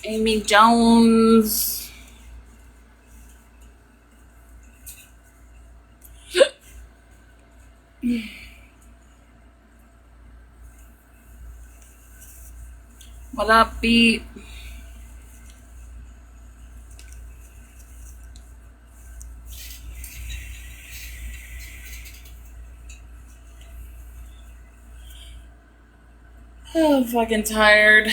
Amy Jones. What up, beat? Oh, I'm fucking tired.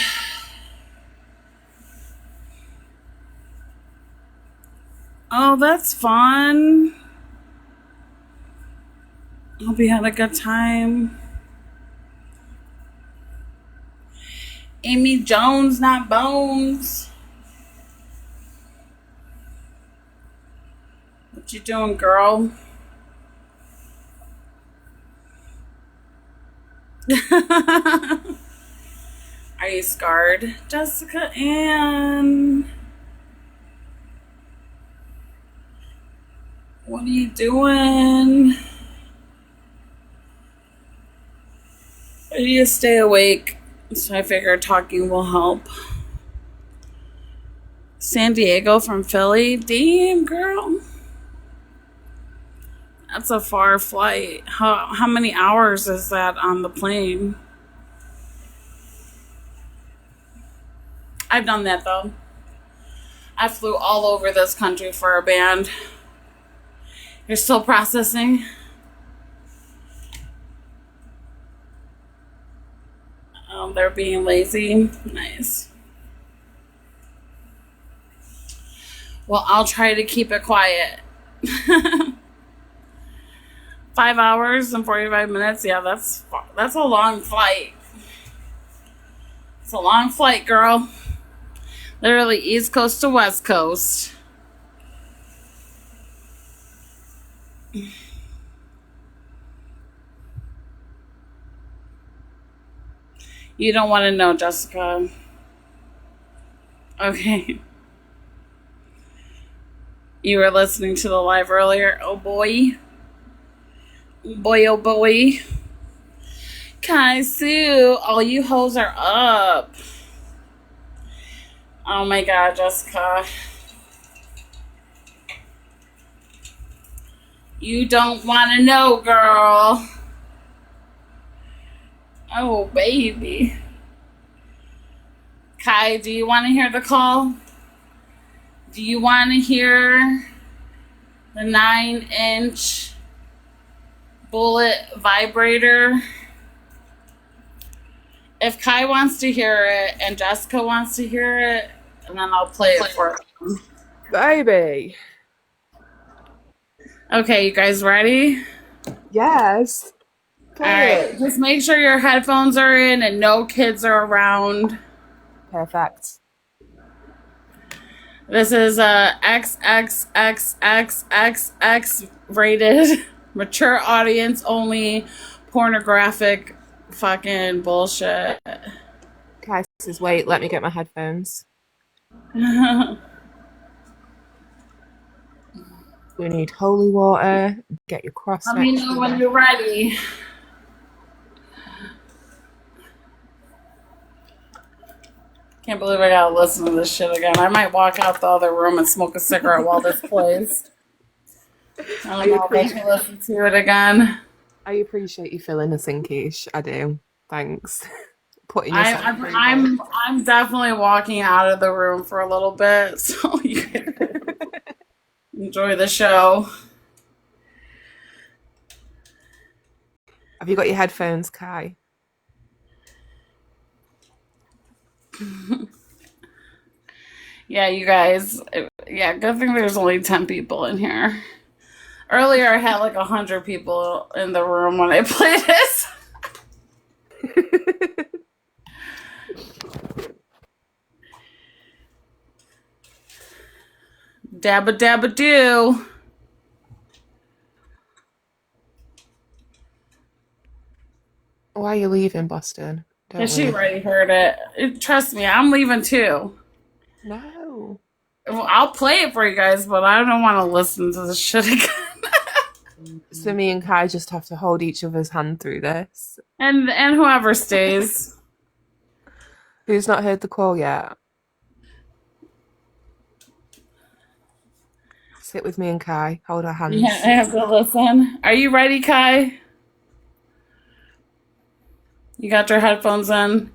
Oh, that's fun. Hope you had a good time. Amy Jones, not Bones. What you doing, girl? Are you scarred? Jessica Ann. What are you doing? I need to stay awake, so I figured talking will help. San Diego from Philly? Damn, girl. That's a far flight. How many hours is that on the plane? I've done that, though. I flew all over this country for a band. You're still processing? They're being lazy. Nice. Well, I'll try to keep it quiet. 5 hours and 45 minutes. Yeah, that's a long flight. It's a long flight, girl. Literally East Coast to West Coast. You don't want to know, Jessica. Okay. You were listening to the live earlier. Oh boy. Boy, oh boy. Kai Sue, all you hoes are up. Oh my god, Jessica. You don't want to know, girl. Oh, baby. Kai, do you want to hear the call? Do you want to hear the 9-inch bullet vibrator? If Kai wants to hear it and Jessica wants to hear it, and then I'll play it for them. Baby. Okay, you guys ready? Yes. Alright, just make sure your headphones are in and no kids are around. Perfect. This is a XXXXXX rated, mature audience only, pornographic fucking bullshit. Kai says, wait, let me get my headphones. We need holy water. Get your cross. Let me know when you're ready. Can't believe I gotta listen to this shit again. I might walk out the other room and smoke a cigarette while this plays. I don't know if I can listen to it again. I appreciate you filling us in, Kesh. I do. Thanks. I'm definitely walking out of the room for a little bit, so you can enjoy the show. Have you got your headphones, Kai? Yeah, you guys. Yeah, good thing there's only 10 people in here. Earlier, I had like 100 people in the room when I played this. Dabba dabba do. Why are you leaving, Boston? She already heard it. Trust me, I'm leaving too. No. Well, I'll play it for you guys, but I don't want to listen to this shit again. So me and Kai just have to hold each other's hand through this. And whoever stays. Who's not heard the call yet? Sit with me and Kai. Hold our hands. Yeah, I have to listen. Are you ready, Kai? You got your headphones in?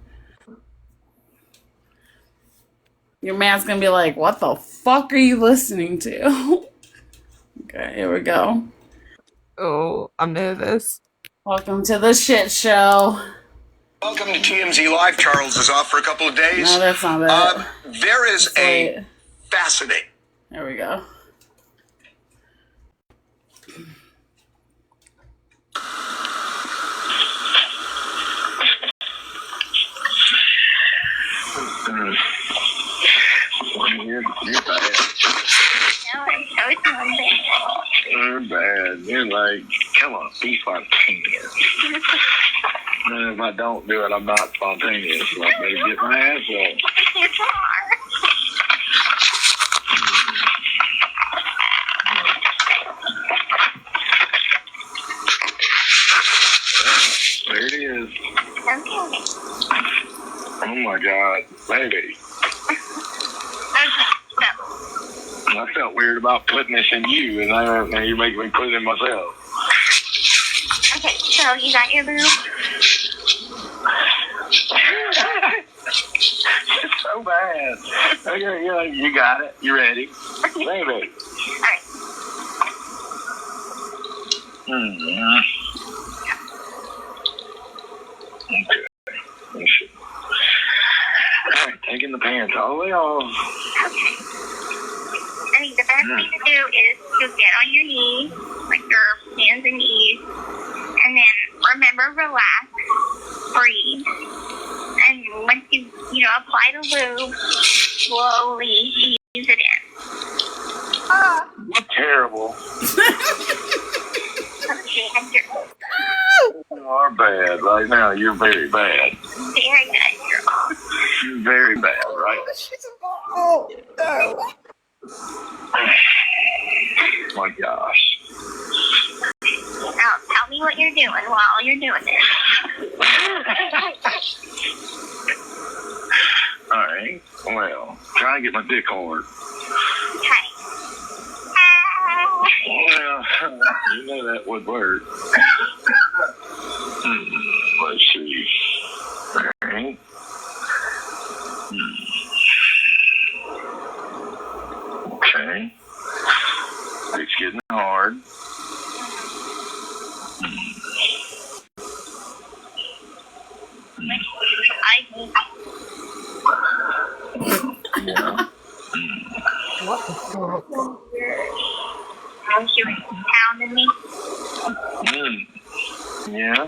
Your man's gonna be like, what the fuck are you listening to? Okay, here we go. Oh, I'm nervous. Welcome to the shit show. Welcome to TMZ Live. Charles is off for a couple of days. No, that's not it. There is Wait. a fascinating. There we go. You're bad. No, I'm so bad. You're bad. You're like, come on, be spontaneous. And if I don't do it, I'm not spontaneous. So I better get my ass up. You are. There it is. Okay. Oh my God, baby. I felt weird about putting this in you, and now you're making me put it in myself. Okay, so you got your boob? It's so bad. Okay, yeah, you got it. You ready? Baby. Alright. Mm-hmm. Okay. Let's see. All right, taking the pants all the way off. Okay. I mean, the best thing to do is to get on your knees, like your hands and knees, and then remember, relax, breathe, and once you apply the lube, slowly ease it in. You're terrible. Okay, and You are bad right now. You're very bad. very good, girl. You're very bad, right? Oh, no. My gosh. Now, tell me what you're doing while you're doing this. All right. Well, try and get my dick hard. Okay. Well, you know that would work. Let's see. All right. Okay. It's getting hard. Yeah. What the fuck? She was pounding me. Yeah.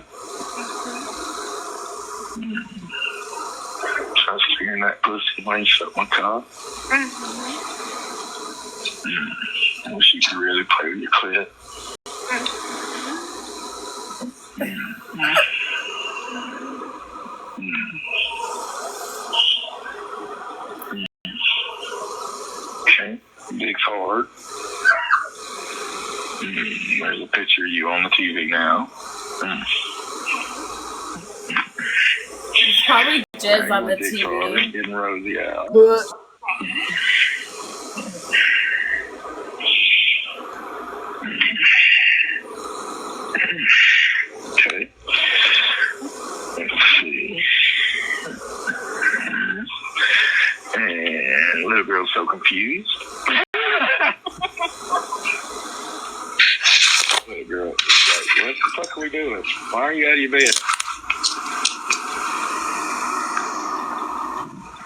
Trust hearing that pussy when you shut my cock. I wish you could really play with your clit. Okay, dick's hard. There's a picture of you on the TV now. Probably jizz on the Dick's hard, TV. getting rosy out. Okay. Let's see. And little girl's so confused. Little girl is like, what the fuck are we doing? Why are you out of your bed?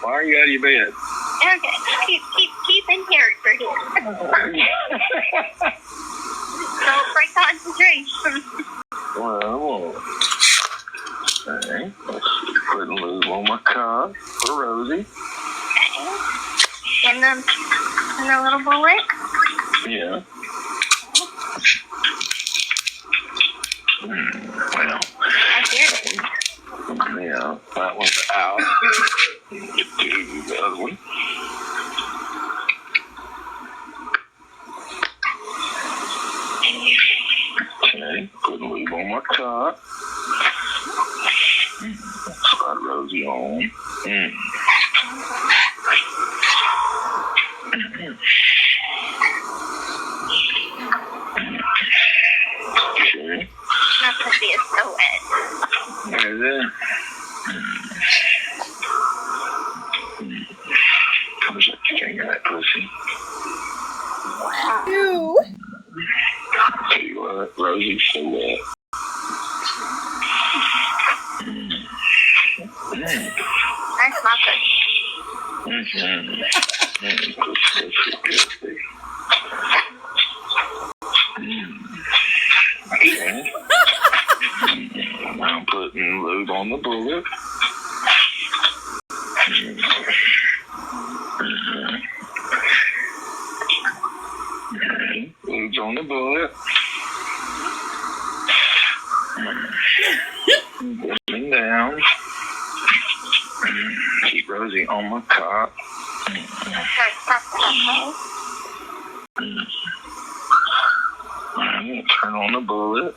Why are you out of your bed? Okay, keep in character here. Don't break concentration. Well, okay. Let's see. Putting lube on my cock for Rosie. Okay. And the little bullet. Yeah. Well, I hear it. yeah, that one's out. Get to the other one. Okay, putting lube on my cock. Slide Rosie on. Rosie so wet. That's my Okay. I'm putting lube on the bullet. Lube's on the bullet. Putting down. Keep Rosie on my cot. I'm gonna turn on the bullet.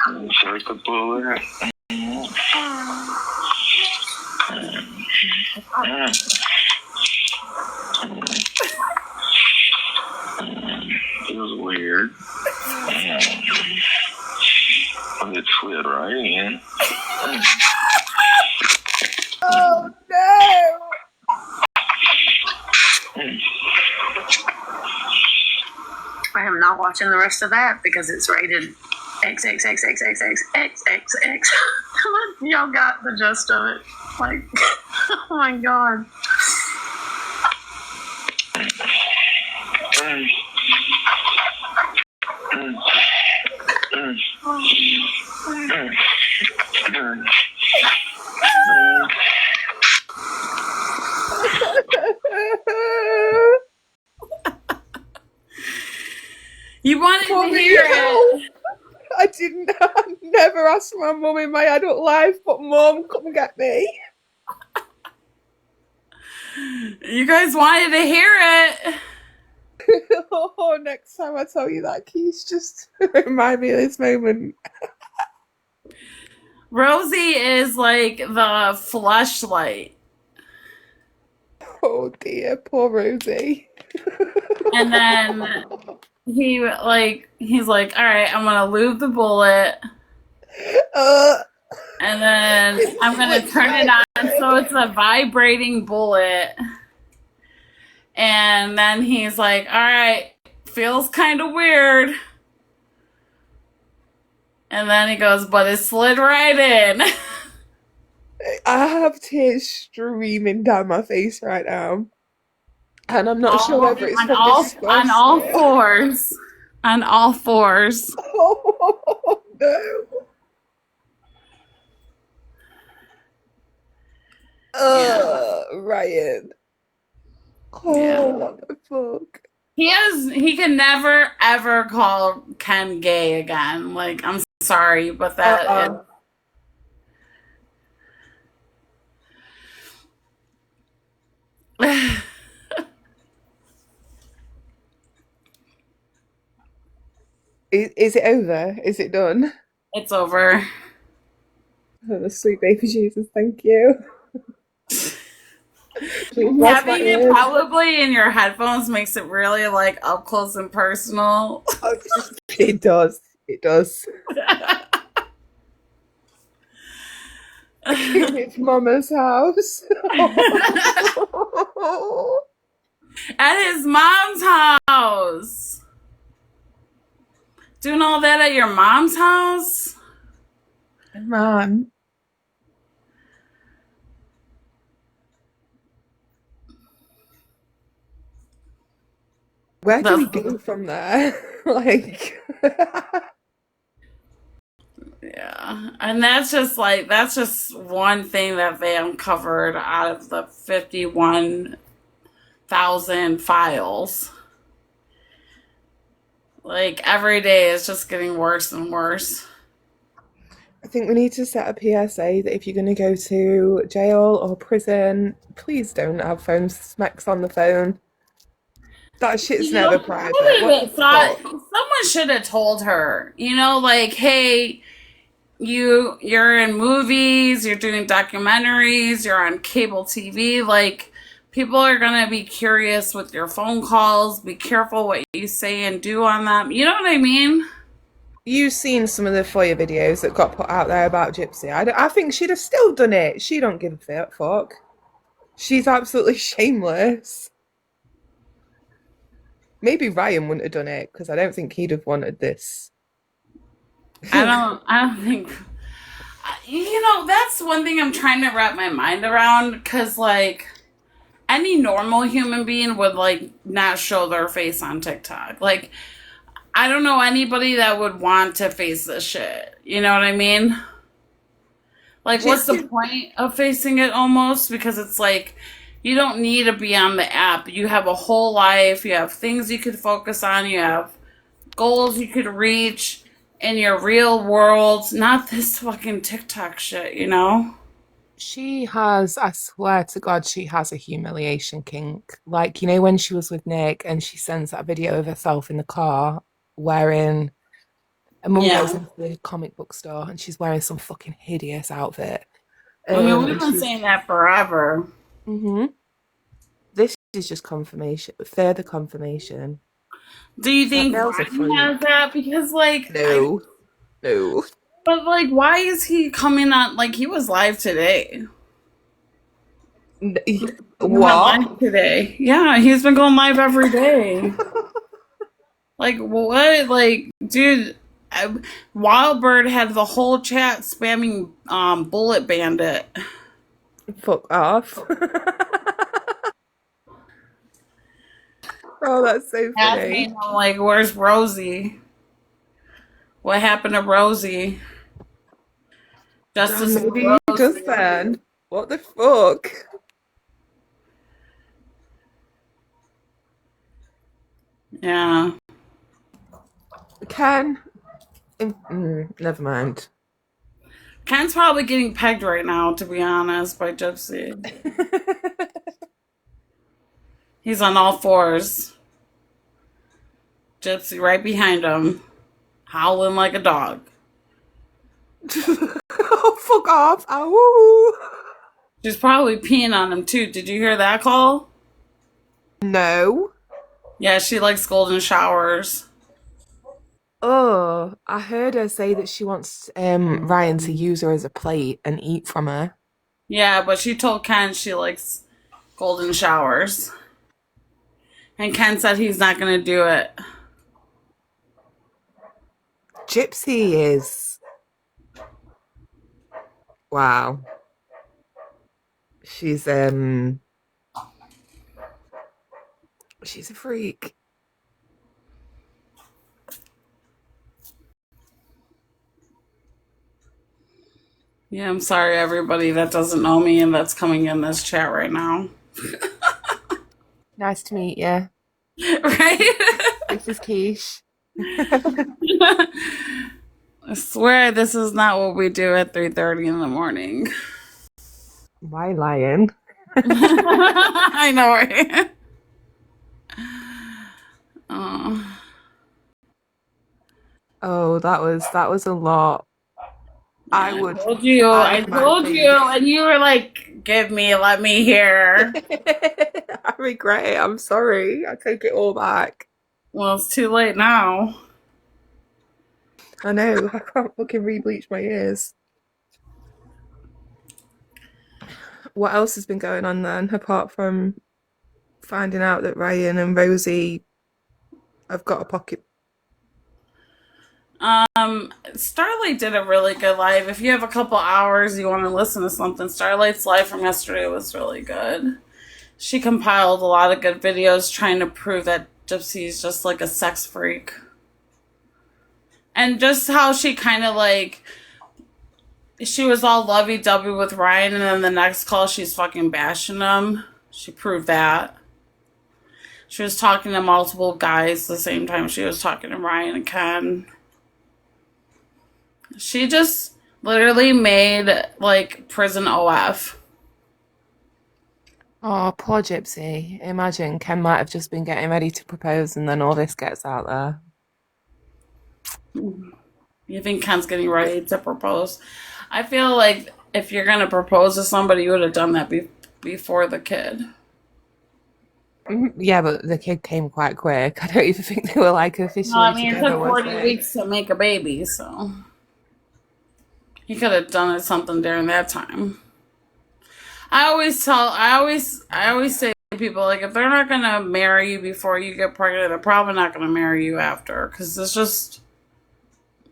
Insert the bullet. Feels weird. But it slid right in. Oh no! I am not watching the rest of that because it's rated XXXXXXXXX. Y'all got the gist of it. Like, oh my god. You wanted to hear it. I didn't. I never asked my mum in my adult life, but Mum, come and get me. You guys wanted to hear it. Oh, next time I tell you that, Keys, just remind me of this moment. Rosie is like the fleshlight. Oh dear, poor Rosie. And then he's like, all right, I'm gonna lube the bullet, and then I'm gonna turn it on so it's a vibrating bullet. And then he's like, all right, feels kind of weird. And then he goes, but it slid right in. I have tears streaming down my face right now. And I'm not sure whether it's on from disgust on all or- fours. On all fours. Oh no. Ryan. Oh, Yeah. what the fuck? He can never ever call Ken gay again. Like, I'm sorry, but that Is it over? Is it done? it's over. Oh, sweet baby Jesus, thank you. Please bless my Having it ears. probably in your headphones makes it really like up close and personal. Oh, it does. It does. In its mama's house. At his mom's house. Doing all that at your mom's house? Man. Where do we go from there? Like, yeah. And that's just one thing that they uncovered out of the 51,000 files. Like, every day is just getting worse and worse. I think we need to set a PSA that if you're going to go to jail or prison, please don't have phone smacks on the phone. That shit's never private. What the fuck? Someone should have told her, like, hey, you're in movies, you're doing documentaries, you're on cable TV, like, people are going to be curious with your phone calls. Be careful what you say and do on them. You know what I mean? You've seen some of the FOIA videos that got put out there about Gypsy. I think she'd have still done it. She don't give a fuck. She's absolutely shameless. Maybe Ryan wouldn't have done it because I don't think he'd have wanted this. I don't think. That's one thing I'm trying to wrap my mind around because, like, any normal human being would, like, not show their face on TikTok. Like, I don't know anybody that would want to face this shit. You know what I mean? Like, what's the point of facing it almost? Because it's like, you don't need to be on the app. You have a whole life. You have things you could focus on. You have goals you could reach in your real world. Not this fucking TikTok shit, you know? She has, I swear to God, she has a humiliation kink. Like, when she was with Nick and she sends that video of herself in the car wearing, a mum Yeah. goes into the comic book store and she's wearing some fucking hideous outfit. I mean, we've And been saying that forever. hmm This is just confirmation, further confirmation. Do you That think girl's a Ryan freak. has that? Because, like, No. but, like, why is he coming on? Like, he was live today. He went What? live today. Yeah, he's been going live every day. Like, what? Like, dude, Wildbird had the whole chat spamming Bullet Bandit. Fuck off. Oh, that's so funny. Asking him, like, where's Rosie? What happened to Rosie? Justice for Maybe he does Rosie. then. What the fuck? Yeah. Ken? Never mind. Ken's probably getting pegged right now, to be honest, by Gypsy. He's on all fours. Gypsy right behind him, howling like a dog. Oh, fuck off. Ow. She's probably peeing on him, too. Did you hear that call? No. Yeah, she likes golden showers. Oh, I heard her say that she wants Ryan to use her as a plate and eat from her. Yeah, but she told Ken she likes golden showers. And Ken said he's not going to do it. Gypsy is. Wow. She's a freak. Yeah, I'm sorry, everybody that doesn't know me and that's coming in this chat right now. Nice to meet you. Right? This is Kesh. I swear this is not what we do at 3:30 in the morning. Why lying? I know, right? Oh. Oh, that was a lot. I would. I told you, and you were like, let me hear. I regret it. I'm sorry. I take it all back. Well, it's too late now. I know. I can't fucking re-bleach my ears. What else has been going on then, apart from finding out that Ryan and Rosie have got a pocket? Starlight did a really good live. If you have a couple hours, you want to listen to something, Starlight's live from yesterday was really good. She compiled a lot of good videos trying to prove that Gypsy's just like a sex freak. And just how she kind of like, she was all lovey-dovey with Ryan, and then the next call she's fucking bashing him. She proved that. She was talking to multiple guys the same time she was talking to Ryan and Ken. She just literally made like prison OF. Oh, poor Gypsy. Imagine Ken might have just been getting ready to propose and then all this gets out there. You think Ken's getting ready to propose? I feel like if you're gonna propose to somebody, you would have done that before the kid. Yeah, but the kid came quite quick. I don't even think they were like No, officially I mean, it together, took was 40 they? weeks to make a baby, so he could have done it something during that time. I always say to people, like, if they're not gonna marry you before you get pregnant, they're probably not gonna marry you after, because it's just,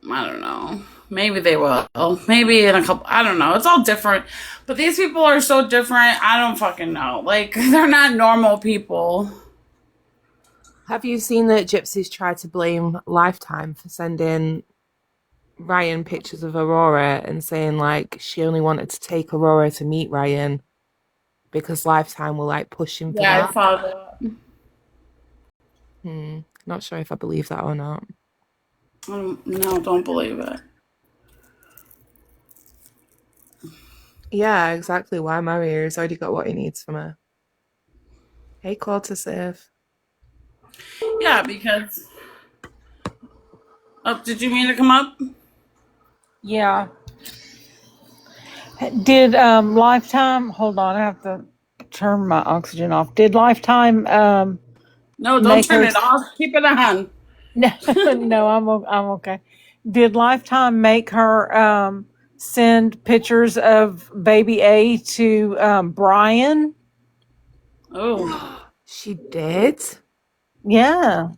I don't know. Maybe they will. Maybe in a couple, I don't know. It's all different. But these people are so different, I don't fucking know. Like, they're not normal people. Have you seen that Gypsies tried to blame Lifetime for sending Ryan pictures of Aurora and saying like she only wanted to take Aurora to meet Ryan because Lifetime were like pushing for Yeah, I that? saw that. Not sure if I believe that or not. No, don't believe it. Yeah, exactly. Why marry her? He's already got what he needs from her. Hey, call to save. Yeah, because. Oh, did you mean to come up? Yeah. Did Lifetime? Hold on, I have to turn my oxygen off. Did Lifetime No, don't make turn her? it off. Keep it on. No, no, I'm okay. Did Lifetime make her send pictures of baby A to Brian? Oh. She did? Yeah.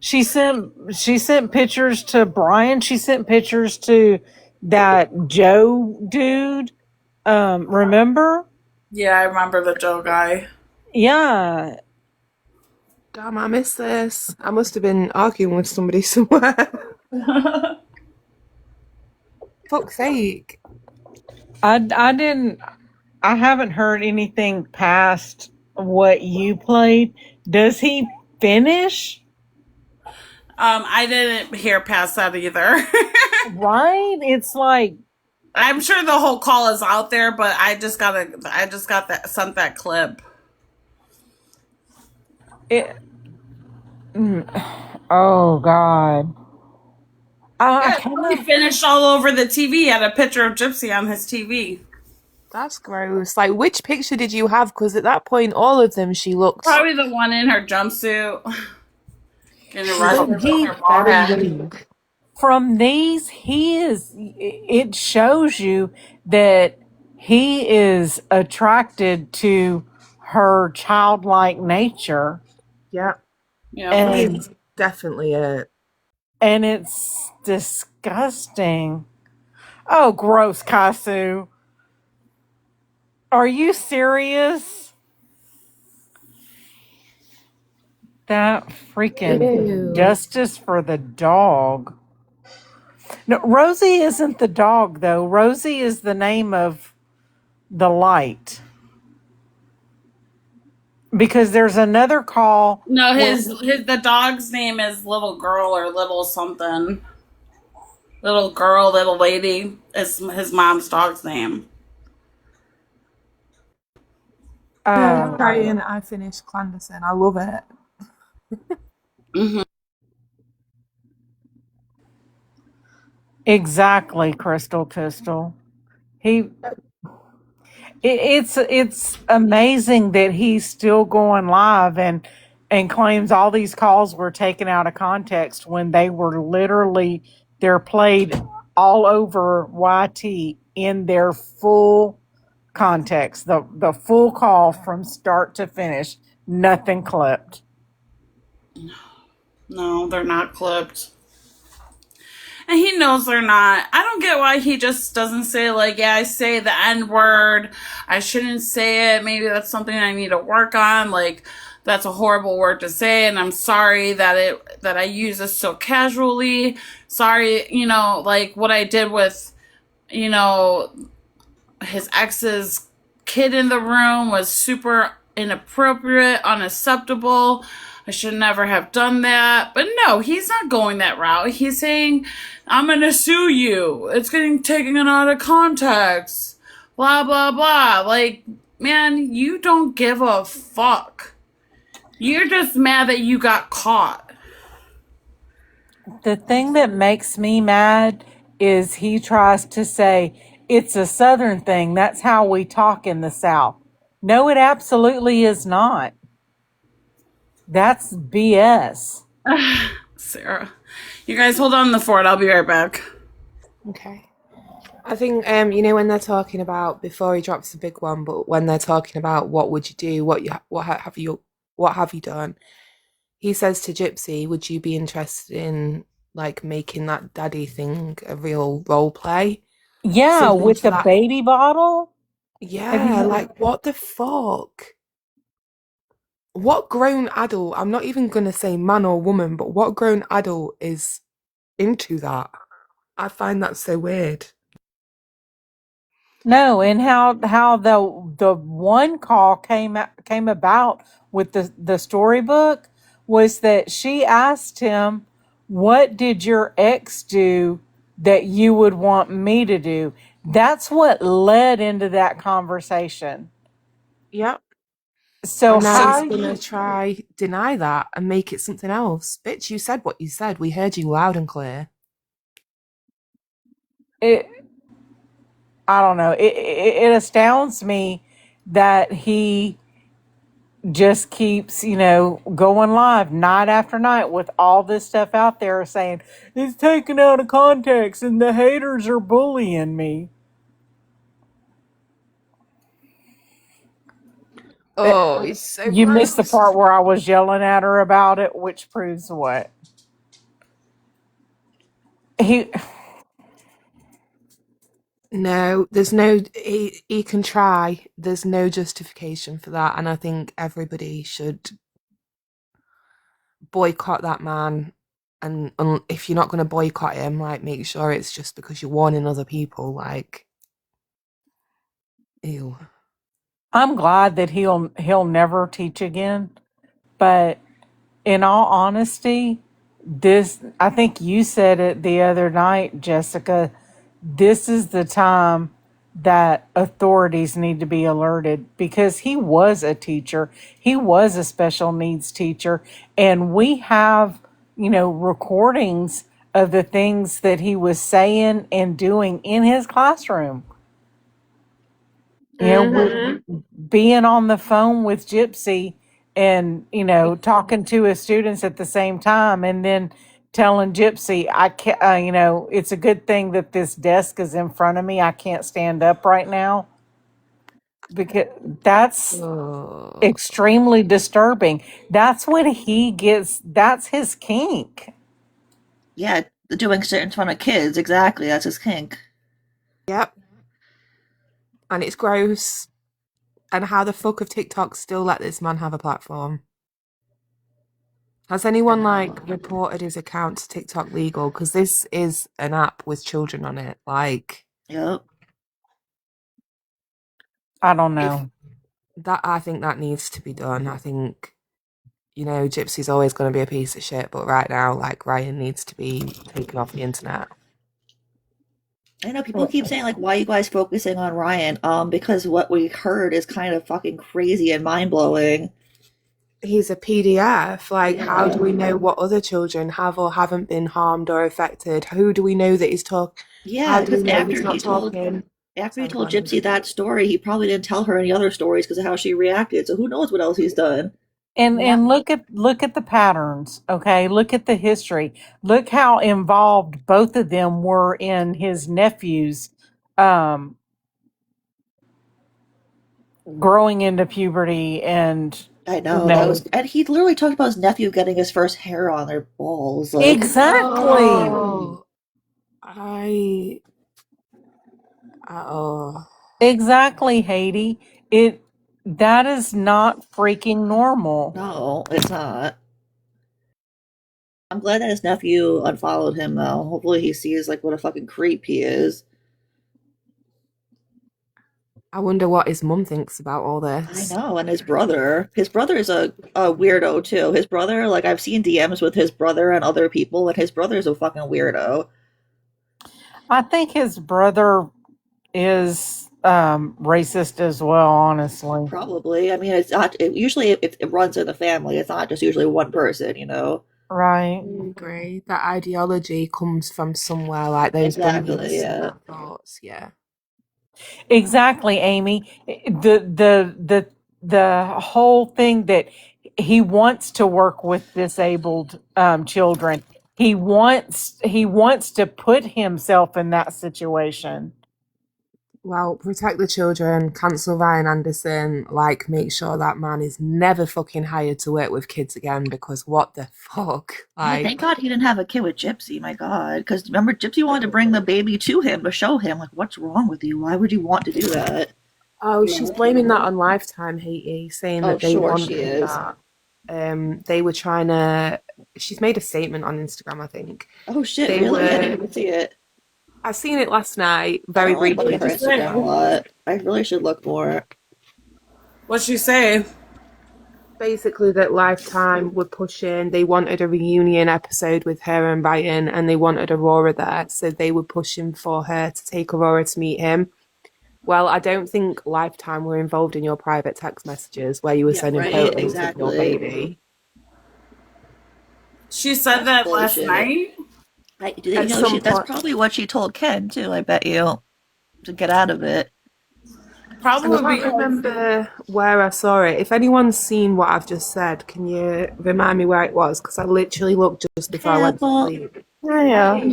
She sent pictures to Brian. She sent pictures to that Joe dude. Remember? Yeah, I remember the Joe guy. Yeah. Damn, I missed this. I must have been arguing with somebody somewhere. Fuck's sake. I didn't I haven't heard anything past what you played. Does he finish? I didn't hear past that either. Right? It's like I'm sure the whole call is out there, but I just got that sent that clip. it, oh God. I Yeah, he cannot. finished all over the TV. He had a picture of Gypsy on his TV. That's gross. Like, which picture did you have? Because at that point, all of them, she looked Probably the one in her jumpsuit. Getting she arrested looked with He her bald very head. young. from these it shows you that he is attracted to her childlike nature, Yeah, Yeah, for sure. and he's definitely a. and it's disgusting. Oh, gross, Kasu. Are you serious? That freaking Ew. justice for the dog. No, Rosie isn't the dog, though. Rosie is the name of the light. Because there's another call No, where, his the dog's name is Little Girl or Little something. Little Girl, Little Lady is his mom's dog's name. Yeah, uh, crying. I finished Clandestine. I love it. Hmm. exactly, Crystal Pistol. He, it's amazing that he's still going live and claims all these calls were taken out of context when they were literally they're played all over YT in their full context, the full call from start to finish, nothing clipped. No, they're not clipped. And he knows they're not. I don't get why he just doesn't say, like, yeah, I say the N word. I shouldn't say it. Maybe that's something I need to work on. Like, that's a horrible word to say, and I'm sorry that I use this so casually. Sorry, like what I did with, you know, his ex's kid in the room was super inappropriate, unacceptable. I should never have done that. But no, he's not going that route. He's saying, I'm going to sue you. It's getting taken out of context. Blah, blah, blah. Like, man, you don't give a fuck. You're just mad that you got caught. The thing that makes me mad is he tries to say it's a Southern thing. That's how we talk in the South. No, it absolutely is not. That's BS. Sarah. You guys hold on the fort. I'll be right back. Okay. I think when they're talking about before he drops the big one, but when they're talking about what would you do, what have you done? He says to Gypsy, "Would you be interested in like making that daddy thing a real role play? Yeah, Something with to the that." baby bottle. Have Yeah, you? like what the fuck? What grown adult? I'm not even gonna say man or woman, but what grown adult is into that? I find that so weird. No, and how the one call came about with the storybook was that she asked him, "What did your ex do that you would want me to do?" That's what led into that conversation. Yep. So And now he's how gonna you try deny that and make it something else. Bitch, you said what you said. We heard you loud and clear. it I don't know. It astounds me that he just keeps, going live night after night with all this stuff out there saying it's taken out of context and the haters are bullying me. Eh, Oh, it's so You missed the gross. part where I was yelling at her about it, which proves what? He No, he can try. There's no justification for that. And I think everybody should boycott that man. And if you're not going to boycott him, like, make sure it's just because you're warning other people. Like, ew. I'm glad that he'll never teach again, but in all honesty, this I think you said it the other night, Jessica. This is the time that authorities need to be alerted because he was a teacher. He was a special needs teacher. And we have, recordings of the things that he was saying and doing in his classroom. Mm-hmm. Being on the phone with Gypsy and, talking to his students at the same time and then telling Gypsy, I can't, it's a good thing that this desk is in front of me. I can't stand up right now because that's Oh. extremely disturbing. That's what he gets, that's his kink. Yeah, doing shit in front of kids. Exactly. That's his kink. Yep. And it's gross. And how the fuck have TikTok still let this man have a platform? Has I anyone like know. reported his account to TikTok legal? Because this is an app with children on it. Like, Yep. I don't if know. that, I think that needs to be done. I think, Gypsy's always going to be a piece of shit, but right now, like, Ryan needs to be taken off the internet. I know people keep saying like, why are you guys focusing on Ryan? Because what we heard is kind of fucking crazy and mind blowing. He's a PDF. Like, how do we Yeah. know what other children have or haven't been harmed or affected? Who do we know that he's talking? How Yeah, do we because know he's not talking? after he Sorry, told Glenn. Gypsy that story, he probably didn't tell her any other stories because of how she reacted. So who knows what else he's done? And Yeah. look at the patterns, okay? Look at the history. Look how involved both of them were in his nephew's um growing into puberty and I you know that was, know and he literally talked about his nephew getting his first hair on their balls. Like, exactly. Oh, I. Oh. Exactly, Haiti. It that is not freaking normal. no, it's not. I'm glad that his nephew unfollowed him though. Hopefully, he sees like what a fucking creep he is. I wonder what his mum thinks about all I this. know, and his brother. His brother is a weirdo too. His brother, like I've seen DMs with his brother and other people, and his brother's a fucking weirdo. I think his brother is racist as well, honestly. Probably. I mean, it's not. Usually, it runs in the family. It's not just usually one person, you know. Right. I agree. That ideology comes from somewhere, like those Exactly. beliefs and Yeah. that thoughts. Yeah. Exactly, Amy. The whole thing that he wants to work with disabled children. He wants to put himself in that situation. Well, protect the children, cancel Ryan Anderson, like make sure that man is never fucking hired to work with kids again, because what the fuck? Yeah, thank Like, God he didn't have a kid with Gypsy. My God, because remember, Gypsy wanted to bring the baby to him to show him, like, what's wrong with you? Why would you want to do that? oh, she's blaming that on Lifetime, Haiti, saying Oh, that they sure she wanted is. that. They were trying to. She's made a statement on Instagram, I think. Oh shit, They really? I were. didn't even see it. I seen it last night, I very don't like briefly. looking at her Just Instagram a lot. I really should look more. What'd she say? basically that Lifetime were pushing. They wanted a reunion episode with her and Ryan, and they wanted Aurora there, so they were pushing for her to take Aurora to meet him. Well, I don't think Lifetime were involved in your private text messages where you were Yeah, sending right? photos of your Exactly. baby. She said That's that last bullshit. night. You At know, some that's point, probably what she told Ken too. I bet you to get out of it. I Probably can't remember where I saw it. If anyone's seen what I've just said, can you remind me where it was? Because I literally looked just before I went to Apple. sleep. Yeah.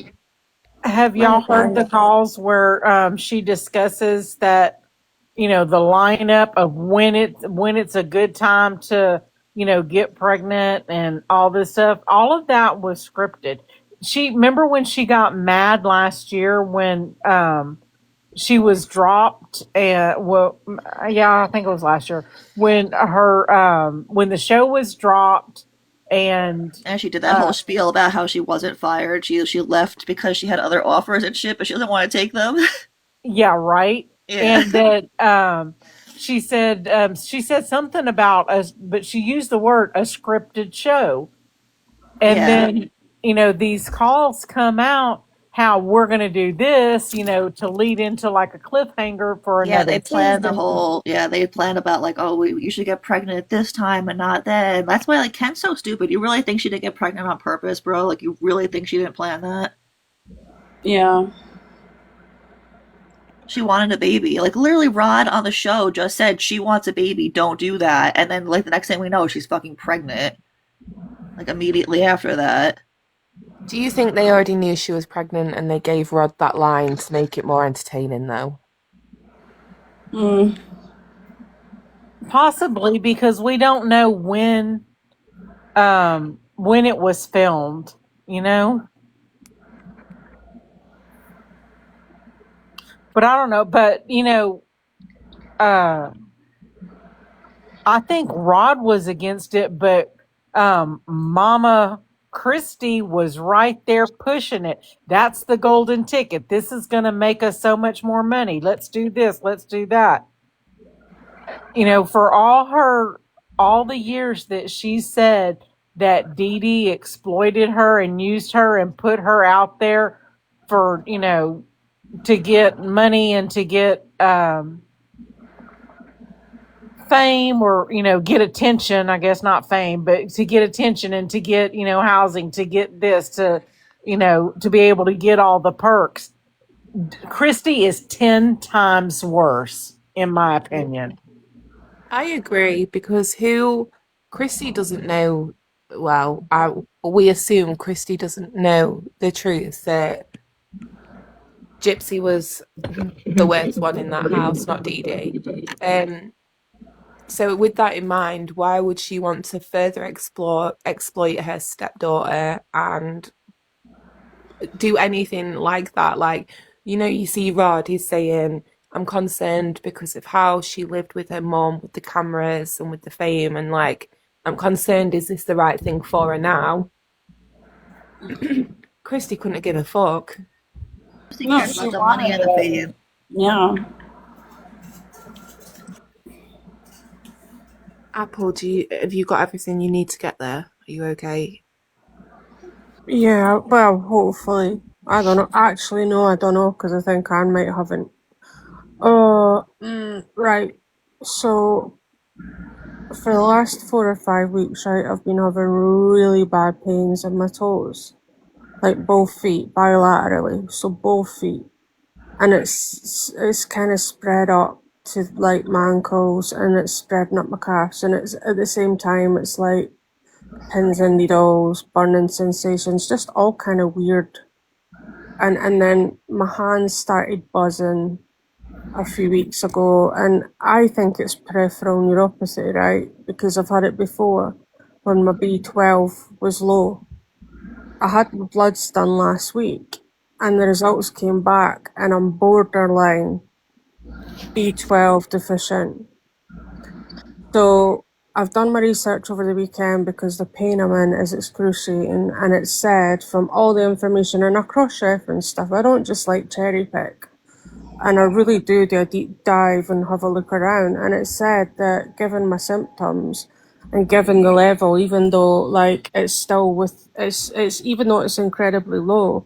Have y'all heard the calls where she discusses that, the lineup of when it's a good time to, get pregnant and all this stuff? All of that was scripted. Remember when she got mad last year when she was dropped, and yeah, I think it was last year when when the show was dropped, and And she did that whole spiel about how she wasn't fired. She left because she had other offers and shit, but she doesn't want to take them. yeah, right. Yeah. And that she said something about us, but she used the word a scripted show. And Yeah. then, these calls come out how we're going to do this, to lead into like a cliffhanger for Yeah, another they planned the season. whole. Yeah, they planned about like, oh, you should get pregnant at this time and not then. That's why like Ken's so stupid. You really think she didn't get pregnant on purpose, bro? Like you really think she didn't plan that? Yeah. She wanted a baby. Like literally, Rod on the show just said she wants a baby. Don't do that. And then like the next thing we know, she's fucking pregnant. Like immediately after that. Do you think they already knew she was pregnant and they gave Rod that line to make it more entertaining, though? Possibly, because we don't know when it was filmed, But I don't know. But I think Rod was against it, but Mama Christie was right there pushing it. That's the golden ticket. This is going to make us so much more money. Let's do this. Let's do that. For all the years that she said that Dee Dee exploited her and used her and put her out there for, to get money and to get fame, or get attention. I guess not fame, but to get attention and to get housing, to get this, to to be able to get all the perks. Christy is 10 times worse, in my opinion. I agree, because Christy doesn't know, well, we assume Christy doesn't know the truth that Gypsy was the worst one in that house, not Dee Dee. So with that in mind, why would she want to further exploit her stepdaughter and do anything like that? Like, you see Rod, he's saying, I'm concerned because of how she lived with her mom, with the cameras and with the fame, and like, I'm concerned, is this the right thing for her now? Christy couldn't give a fuck. She cares about the money and the fame. Yeah. Apple, have you got everything you need to get there? Are you okay? Yeah, well, hopefully. I don't know. Actually, no, I don't know, because I think Anne might haven't. Right. So, for the last 4 or 5 weeks, right, I've been having really bad pains in my toes. Like both feet, bilaterally. So both feet. And it's kind of spread up to like my ankles, and it's spreading up my calves, and it's at the same time it's like pins and needles, burning sensations, just all kind of weird. And then my hands started buzzing a few weeks ago, and I think it's peripheral neuropathy, right? Because I've had it before when my B12 was low. I had my bloods done last week, and the results came back, and I'm borderline B12 deficient. So I've done my research over the weekend because the pain I'm in is excruciating, and it said from all the information, and I cross-reference stuff, I don't just like cherry pick, and I really do a deep dive and have a look around, and it said that given my symptoms and given the level, even though like it's still it's even though it's incredibly low,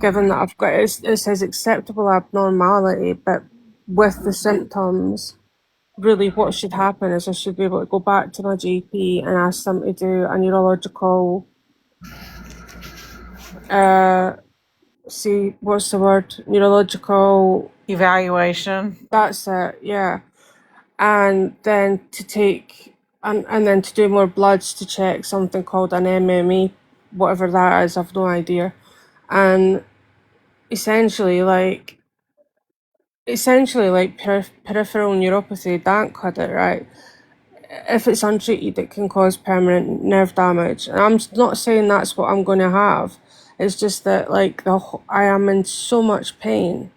given that I've got it says acceptable abnormality, but with the symptoms, really what should happen is I should be able to go back to my GP and ask them to do a neurological neurological, Evaluation. that's it, yeah. And then to take and then to do more bloods to check something called an MME, whatever that is, I've no idea. And essentially like peripheral neuropathy, Dank had it, right? If it's untreated, it can cause permanent nerve damage. And I'm not saying that's what I'm going to have. It's just that, like, I am in so much pain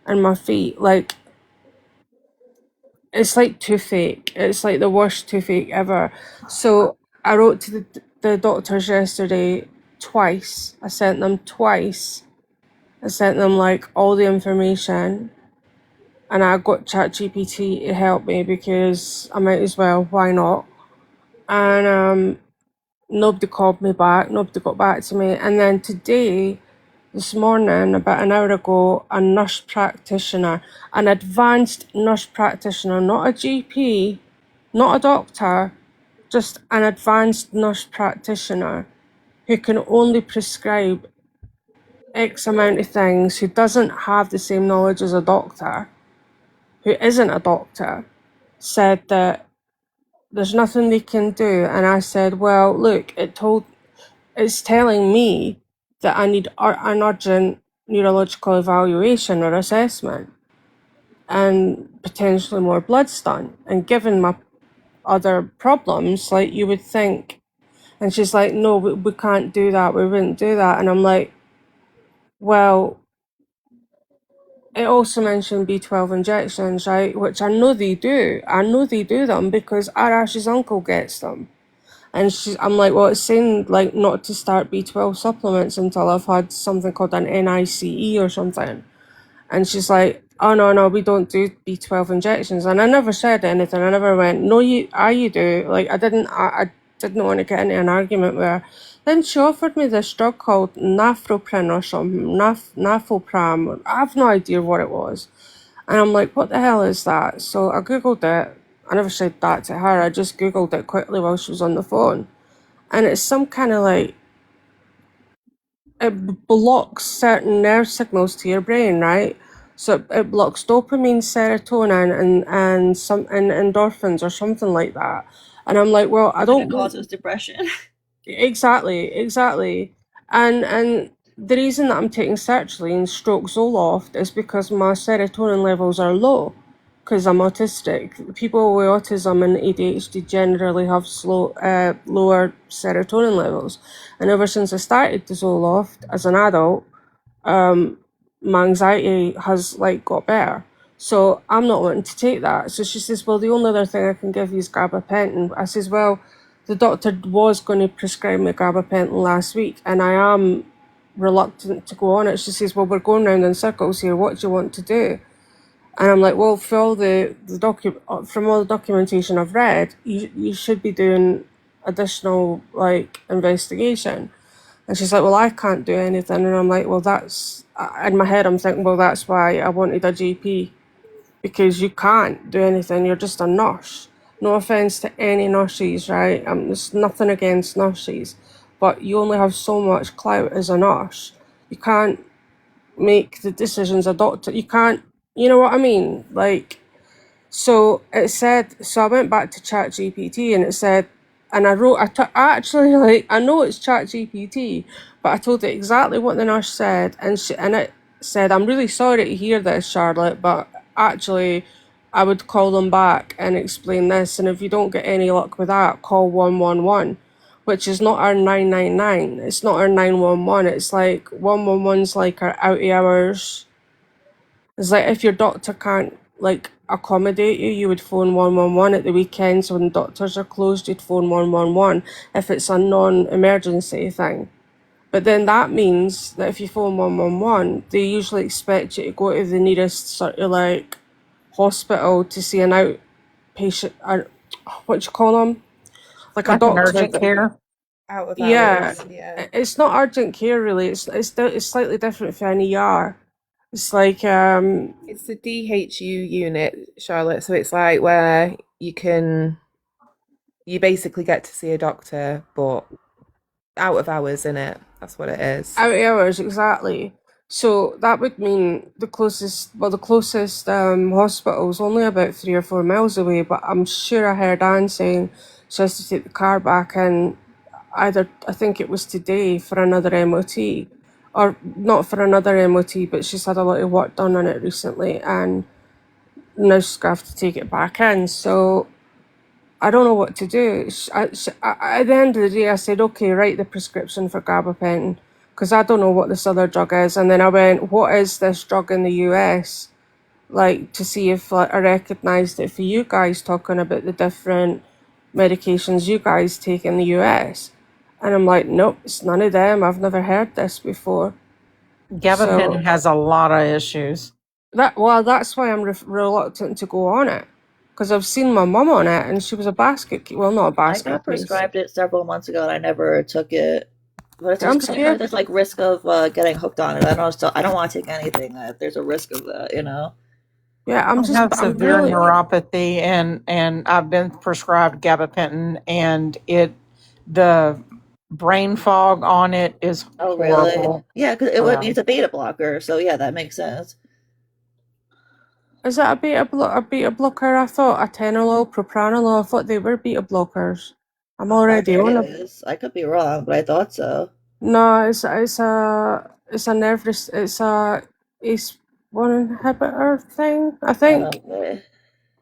in my feet. Like, it's like toothache. It's like the worst toothache ever. So I wrote to the doctors yesterday twice. I sent them twice. I sent them, like, all the information. And I got ChatGPT to help me because I might as well. Why not? And nobody called me back. Nobody got back to me. And then today, this morning, about an hour ago, a nurse practitioner, an advanced nurse practitioner, not a GP, not a doctor, just an advanced nurse practitioner who can only prescribe X amount of things, who doesn't have the same knowledge as a doctor, who isn't a doctor, said that there's nothing they can do. And I said, well, look, it's telling me that I need an urgent neurological evaluation or assessment and potentially more bloods done. And given my other problems, like, you would think. And she's like, no, we can't do that. We wouldn't do that. And I'm like, well, it also mentioned B12 injections, right? Which I know they do. I know they do them because Arash's uncle gets them. And I'm like, well, it's saying like not to start B12 supplements until I've had something called an NICE or something. And she's like, oh, no, we don't do B12 injections. And I never said anything. I never went, no, you do. Like, I didn't want to get into an argument with her. Then she offered me this drug called Nafroprin or something, Nafopram. I have no idea what it was. And I'm like, what the hell is that? So I Googled it. I never said that to her. I just Googled it quickly while she was on the phone. And it's some kind of like, it blocks certain nerve signals to your brain, right? So it blocks dopamine, serotonin, and endorphins or something like that. And I'm like, well, I don't. It causes depression. Exactly. And the reason that I'm taking sertraline stroke Zoloft is because my serotonin levels are low because I'm autistic. People with autism and ADHD generally have lower serotonin levels. And ever since I started the Zoloft as an adult, my anxiety has like got better. So I'm not wanting to take that. So she says, well, the only other thing I can give you is gabapentin. I says, well, the doctor was going to prescribe me gabapentin last week, and I am reluctant to go on it. She says, well, we're going round in circles here. What do you want to do? And I'm like, well, for all from all the documentation I've read, you should be doing additional like investigation. And she's like, well, I can't do anything. And I'm like, well, in my head, I'm thinking, well, that's why I wanted a GP, because you can't do anything. You're just a nurse. No offense to any nurses, right? There's nothing against nurses, but you only have so much clout as a nurse. You can't make the decisions a doctor. You can't, you know what I mean? Like, So it said, so I went back to ChatGPT and it said, and I know it's ChatGPT, but I told it exactly what the nurse said, and it said, I'm really sorry to hear this, Charlotte, but actually, I would call them back and explain this, and if you don't get any luck with that, call 111, which is not our 999, it's not our 911, it's like 111's like our out of hours. It's like if your doctor can't like accommodate you, you would phone 111 at the weekends when doctors are closed, you'd phone 111 if it's a non-emergency thing. But then that means that if you phone 111, they usually expect you to go to the nearest sort of like hospital to see an outpatient, what do you call them? Like a Like an doctor. urgent care. Out of Yeah, hours. Yeah. it's not urgent care really. It's slightly different for an ER. It's like It's the DHU unit, Charlotte. So it's like where you basically get to see a doctor, but out of hours, in it. That's what it is. out of hours, exactly. So that would mean the closest hospital's only about 3 or 4 miles away. But I'm sure I heard Anne saying she has to take the car back in either, I think it was today, for another MOT, or not for another MOT, but she's had a lot of work done on it recently, and now she's gonna have to take it back in. So I don't know what to do. At the end of the day, I said, okay, write the prescription for gabapentin, because I don't know what this other drug is. And then I went, what is this drug in the US? Like, to see if like, I recognised it for you guys, talking about the different medications you guys take in the US. And I'm like, nope, it's none of them. I've never heard this before. Gabapentin So has a lot of issues. that's why I'm reluctant to go on it. Because I've seen my mum on it, and she was not a I basket got case. prescribed it several months ago and I never took it. But I'm I heard scared. there's like risk of getting hooked on it. I don't want to take anything that there's a risk of that, you know. Yeah, I have I'm severe really, neuropathy, and I've been prescribed gabapentin, and the brain fog on it is Oh, really? horrible. Yeah, because it's a beta blocker, so yeah, that makes sense. is that a beta blocker? I thought atenolol, propranolol, I thought they were beta blockers. I'm already Either on a, is. I could be wrong, but I thought so. no, it's a nervous, it's a ACE1 inhibitor thing, I think. Okay.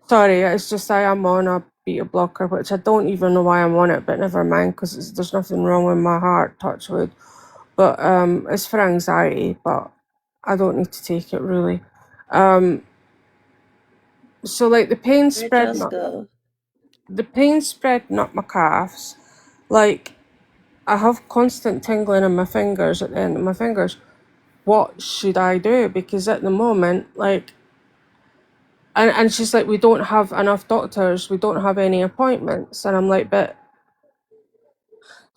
Sorry, it's just I am on a beta blocker, which I don't even know why I'm on it, but never mind, because there's nothing wrong with my heart, touch wood. But it's for anxiety, but I don't need to take it really. Um, so like Where'd Jess go? the pain spreading up my calves. Like I have constant tingling in my fingers at the end of my fingers. What should I do? Because at the moment, like, and she's like, we don't have enough doctors, we don't have any appointments, and I'm like, but.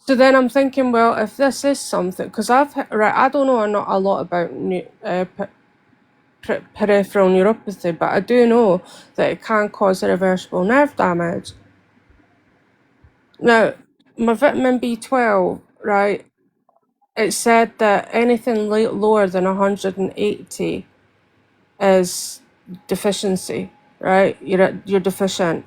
So then I'm thinking, well, if this is something, because I don't know not a lot about peripheral neuropathy, but I do know that it can cause irreversible nerve damage. Now, my vitamin B12, right, it said that anything lower than 180 is deficiency, right? You're deficient.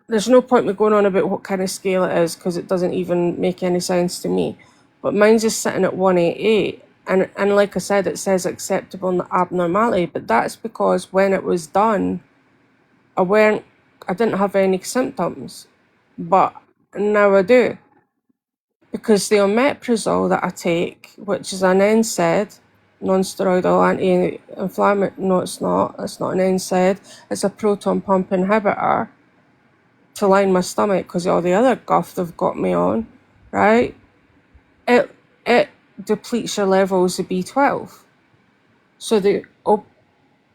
There's no point me going on about what kind of scale it is because it doesn't even make any sense to me. But mine's just sitting at 188. And like I said, it says acceptable abnormality, but that's because when it was done, I didn't have any symptoms, but now I do. Because the omeprazole that I take, which is an NSAID, non-steroidal anti-inflammatory, no it's not an NSAID, it's a proton pump inhibitor to line my stomach because all the other guff they've got me on, right? It depletes your levels of B12. So the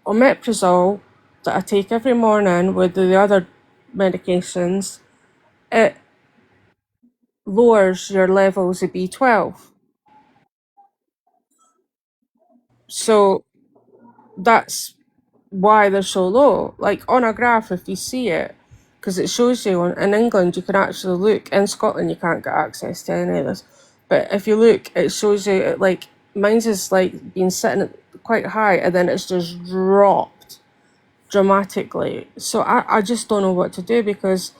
omeprazole that I take every morning with the other medications, it lowers your levels of B12. So that's why they're so low. Like on a graph, if you see it, because it shows you in England, you can actually look. In Scotland, you can't get access to any of this. But if you look, it shows you, like, mine's is like been sitting quite high and then it's just dramatically. So I just don't know what to do because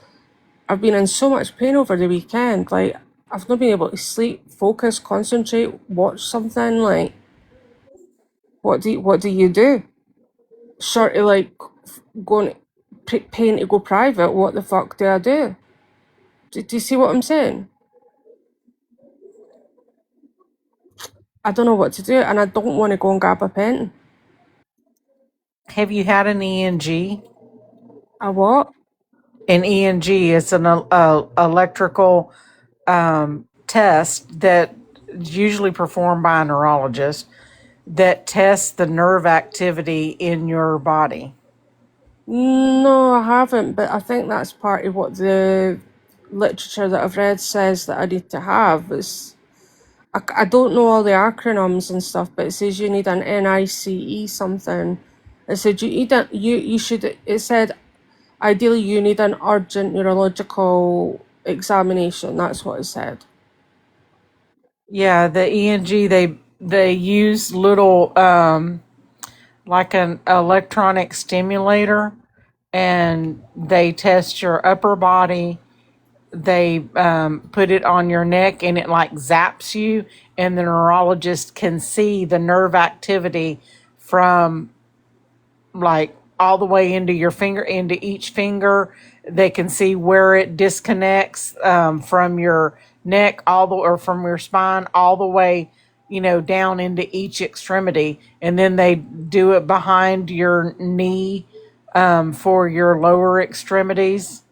I've been in so much pain over the weekend. Like, I've not been able to sleep, focus, concentrate, watch something. Like, what do you do? Short of like going paying to go private, what the fuck do I do? Do you see what I'm saying? I don't know what to do, and I don't want to go and grab a pen. Have you had an ENG? A what? An ENG is an electrical test that is usually performed by a neurologist that tests the nerve activity in your body. No, I haven't, but I think that's part of what the literature that I've read says that I need to have. I don't know all the acronyms and stuff, but it says you need an NICE something. It said you need you should. It said ideally you need an urgent neurological examination. That's what it said. Yeah, the ENG they use little like an electronic stimulator, and they test your upper body. They put it on your neck, and it like zaps you, and the neurologist can see the nerve activity from like all the way into your finger, into each finger. They can see where it disconnects from your neck or from your spine all the way, down into each extremity. And then they do it behind your knee for your lower extremities.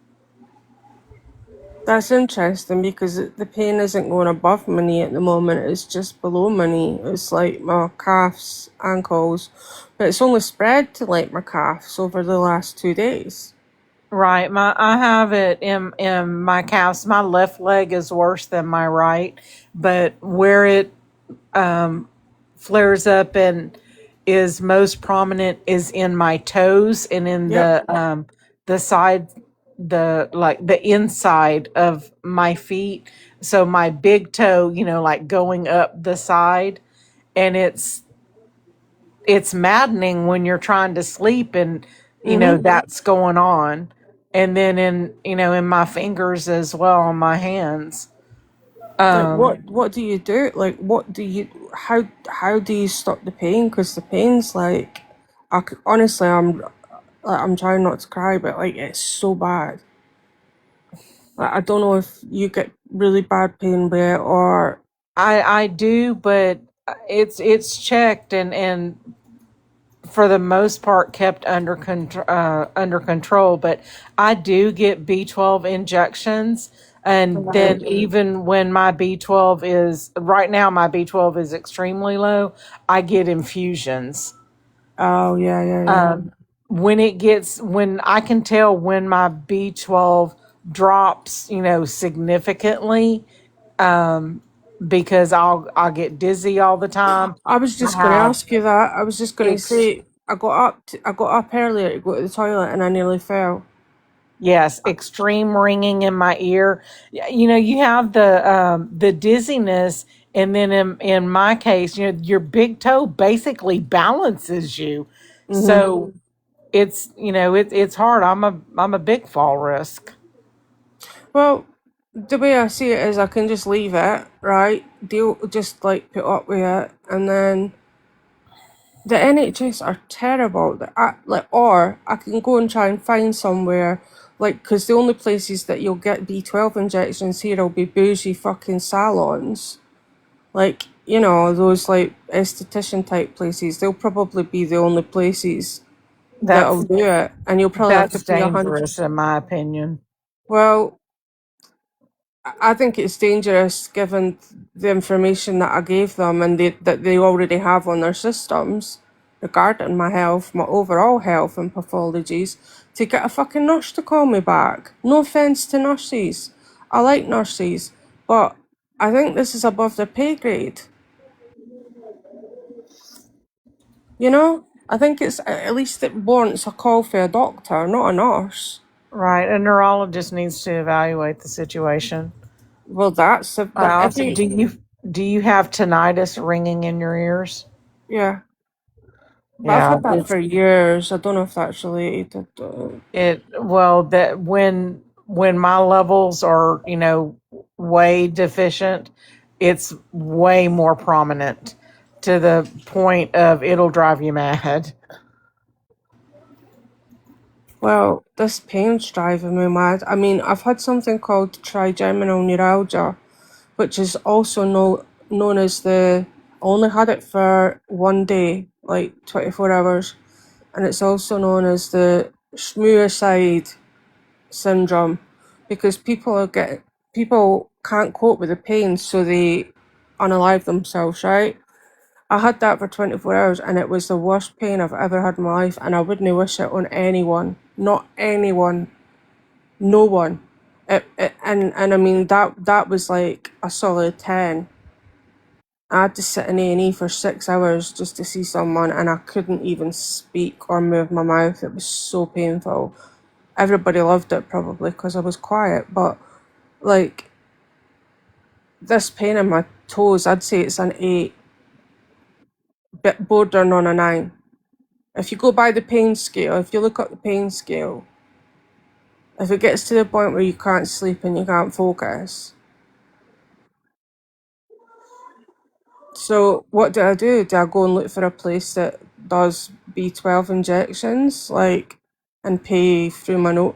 That's interesting because the pain isn't going above my knee at the moment. It's just below my knee. It's like my calves, ankles, but it's only spread to like my calves over the last 2 days. Right. I have it in my calves. My left leg is worse than my right, but where it flares up and is most prominent is in my toes and in Yep. the side, the inside of my feet. So my big toe, like going up the side, and it's maddening when you're trying to sleep and that's going on. And then in my fingers as well, on my hands. Like what do you do? Like what do you how do you stop the pain? Because the pain's like, honestly, I'm trying not to cry, but like it's so bad. Like, I don't know if you get really bad pain with it or I do, but it's checked and for the most part kept under control. But I do get B12 injections, and right. then even when my B12 is right now, my B12 is extremely low. I get infusions. Oh yeah. When I can tell when my B12 drops, significantly, because I'll get dizzy all the time. I was I just gonna have ask you that. I was just gonna ex- say I got up earlier to go to the toilet and I nearly fell. yes, extreme ringing in my ear. You have the dizziness, and then in my case, your big toe basically balances you. So it's hard. I'm a big fall risk. Well, the way I see it is I can just leave it, right? Deal, just like put up with it, and then the NHS are terrible. Or I can go and try and find somewhere, like, because the only places that you'll get B12 injections here will be bougie fucking salons, like those like esthetician type places. They'll probably be the only places that'll That's do it, and you'll probably have to that's pay 100. dangerous in my opinion. Well, I think it's dangerous given the information that I gave them and that they already have on their systems regarding my health, my overall health and pathologies, to get a fucking nurse to call me back. No offence to nurses. I like nurses, but I think this is above their pay grade. I think it's at least it warrants a call for a doctor, not a nurse. Right, a neurologist needs to evaluate the situation. Well, that's I that also every do you have tinnitus ringing in your ears? yeah. But I've Yeah, had that for years. I don't know if that's related. that when my levels are, way deficient, it's way more prominent to the point of it'll drive you mad. Well, this pain's driving me mad. I mean, I've had something called trigeminal neuralgia, which is also known as I only had it for one day, like 24 hours, and it's also known as the Schmuerside syndrome, because people can't cope with the pain, so they unalive themselves, right? I had that for 24 hours and it was the worst pain I've ever had in my life, and I wouldn't wish it on anyone. Not anyone. No one. And I mean that was like a solid 10. I had to sit in A&E for 6 hours just to see someone, and I couldn't even speak or move my mouth. It was so painful. Everybody loved it probably because I was quiet, but like this pain in my toes, I'd say it's an 8, bit bordering on a 9. If you go by the pain scale, if you look up the pain scale, if it gets to the point where you can't sleep and you can't focus. So what do I do? Do I go and look for a place that does B12 injections, like, and pay through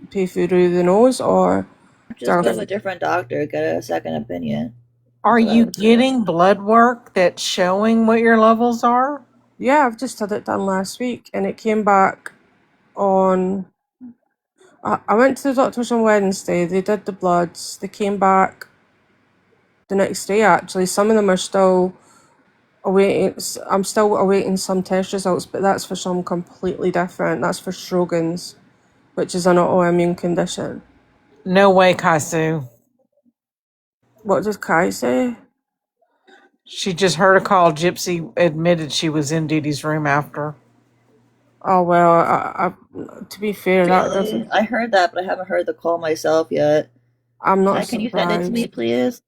pay through the nose, or do Just go to I, a different doctor, get a second opinion. Are That's what I you would do. getting blood work that's showing what your levels are? yeah, I've just had it done last week and it came back on. I went to the doctors on Wednesday. They did the bloods. They came back the next day. Actually, some of them are still awaiting. I'm still awaiting some test results, but that's for some completely different. That's for Sjogren's, which is an autoimmune condition. No way, Kaisu. What does Kai say? She just heard a call. Gypsy admitted she was in Dee Dee's room after. Oh well, to be fair, that Really? doesn't. I heard that, but I haven't heard the call myself yet. I'm not Kai, can you send it to me, surprised. please?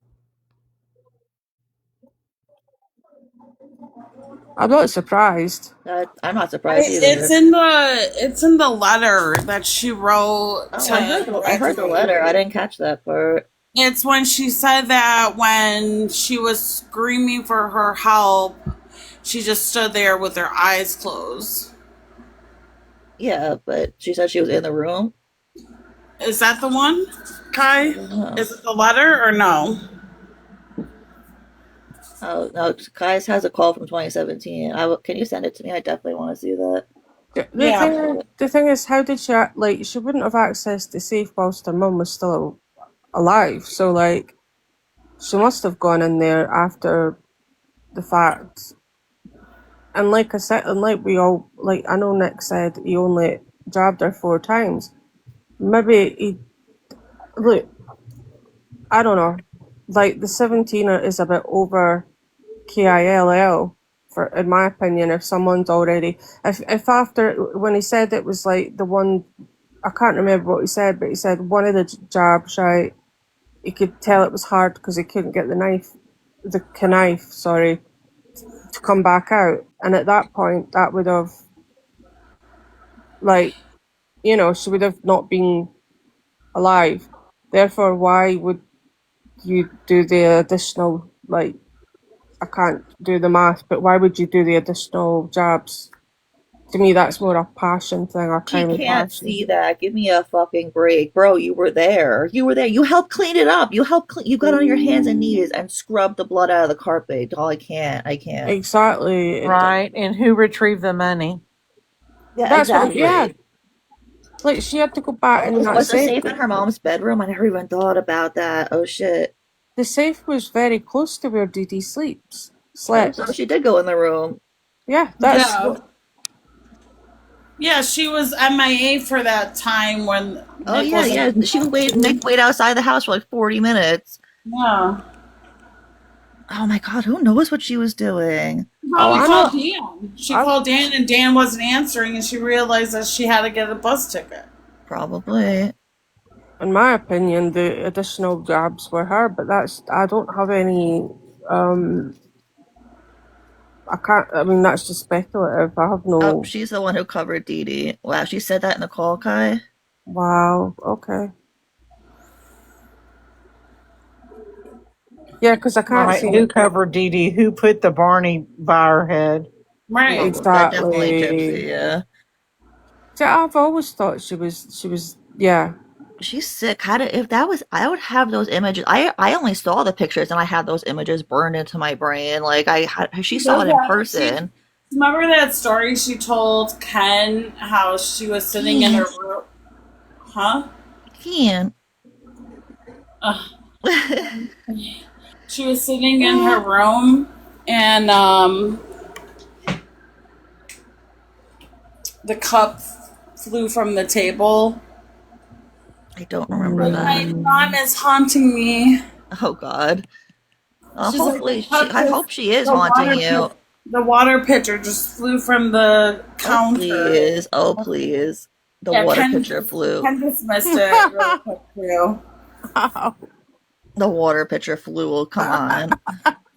I'm not surprised. I'm not surprised It's either. in the letter that she wrote Oh, to I heard the letter. I didn't catch that part. It's when she said that when she was screaming for her help, she just stood there with her eyes closed. Yeah, but she said she was in the room. Is that the one, Kai? I don't know. Is it the letter or no? Oh no, Kai's has a call from 2017. Can you send it to me? I definitely want to see that. Yeah. The thing is, how did she like? She wouldn't have access to safe whilst her mum was still alive. So like, she must have gone in there after the fact. And like I said, and like we all like, I know Nick said he only jabbed her 4 times. Maybe he look. I don't know. Like the 17er is a bit over KILL for, in my opinion. If someone's already, if after when he said it was like the one, I can't remember what he said, but he said one of the jabs, right? He could tell it was hard because he couldn't get the knife, sorry, to come back out. And at that point, that would have, like, she would have not been alive. Therefore, why would you do the additional, like, I can't do the math, but why would you do the additional jabs? To me, that's more a passion thing, or She kind of can't passion. see that. Give me a fucking break, bro. You were there. You were there. You helped clean it up. You got on your hands and knees and scrubbed the blood out of the carpet. Oh, I can't. Exactly. Right. And who retrieved the money? Yeah, That's what, yeah. exactly. Like, she had to go back in that Was the safe. safe in her mom's bedroom? I never even thought about that. Oh shit. The safe was very close to where Dee Dee Oh, slept. so she did go in the room. Yeah, that's Yeah, she was MIA for that time when Oh Nick yeah, was yeah. Nick waited outside the house for like 40 minutes. Yeah. Oh my god, who knows what she was doing? Probably I called know. Dan. She called Dan and Dan wasn't answering and she realized that she had to get a bus ticket. Probably. In my opinion, the additional jabs were her, but I don't have any I can't. I mean, that's just speculative. I have Oh, no. she's the one who covered Dee Dee. Wow, she said that in the call, Kai. Wow. Okay. Yeah, because I can't Right. see Who covered Dee Dee? Who put the Barney by her head? Right. Oh, that definitely Gypsy, exactly. yeah. See, I've always thought she was. She was. Yeah. She's sick. How did if that was I would have those images. I only saw the pictures and I had those images burned into my brain. Like she She saw does it in that. She person. remember that story she told Ken how she was sitting in her Can't. room. Huh? Can't. Uh, she was sitting in her room and the cup flew from the table. I don't remember Like my that. mom is haunting me. Oh God. She's like the Hopefully cup I just hope she is haunting you. the water pitcher just flew from the Oh counter. please. Oh please. The Yeah, water pitcher flew. Ken dismissed it really quick too. The water pitcher flew. Well, come on.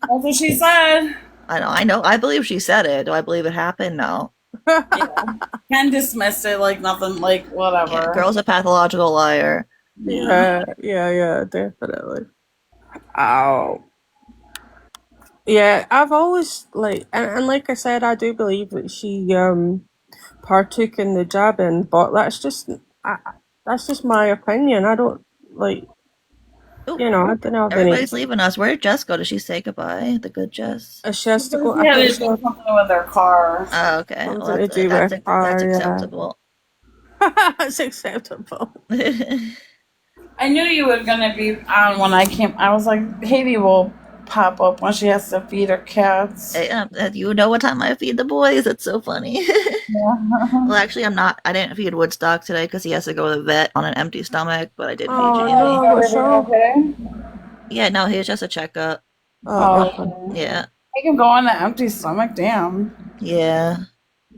That's what she said. I know. I believe she said it. Do I believe it happened? No. Yeah. Ken dismissed it like nothing, like Yeah, whatever. girl's a pathological liar. Yeah. Yeah. Definitely. Oh. Yeah, I've always and like I said, I do believe that she partook in the jabbing, but that's just my opinion. I don't like Oh, I don't have any. everybody's leaving us. Where did Jess go? Did she say goodbye? The good Jess? She has to go. She I had to think do she has something with her car. Oh, okay. Well, something to do with her that's car. acceptable. Yeah, it's acceptable. I knew you were gonna be on when I came. I was like, Haiti will pop up when she has to feed her cats. Hey, you know what time I feed the boys? It's so funny. Well, actually, I'm not. I didn't feed Woodstock today because he has to go to the vet on an empty stomach. But I did feed Oh Jamie. no, what's wrong? Okay. Yeah, no, he was just a checkup. Oh, Oh, okay. okay. Yeah, I can go on an empty stomach. Damn. yeah.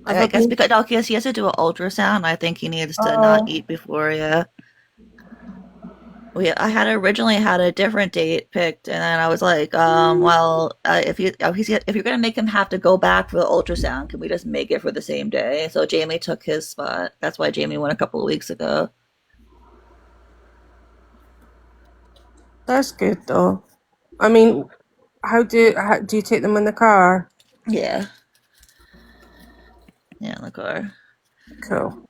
Have I I guess been? because no, he has to do an ultrasound. I think he needs to not Oh. eat before. Yeah. I had originally had a different date picked, and then I was like, well, if you're gonna make him have to go back for the ultrasound, can we just make it for the same day? So Jamie took his spot. That's why Jamie went a couple of weeks ago. That's good though. I mean, how do you take them in the car? Yeah, yeah, in the car. Cool.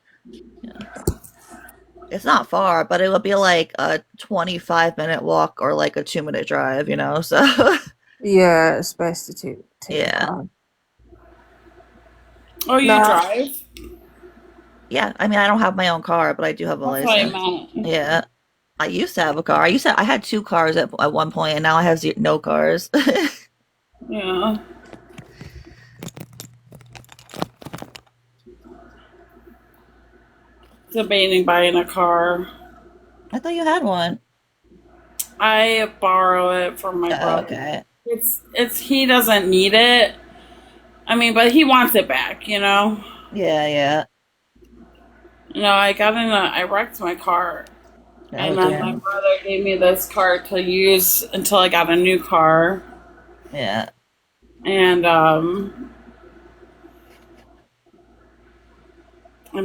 It's not far, but it would be like a 25-minute walk or like a 2-minute drive, you know? So, Yeah, it's best to take the yeah. car. Oh, you Nah. drive? Yeah, I mean, I don't have my own car, but I do have a That's what I license. meant. Yeah. I used to have a car. I had 2 cars at one point, and now I have no cars. Yeah. Debating buying a car. I thought you had one. I borrow it from my Oh, brother. okay. It's he doesn't need it. I mean, but he wants it back, you know? Yeah, yeah. You know, I wrecked my car. Oh, And then my damn. brother gave me this car to use until I got a new car. Yeah. And I'm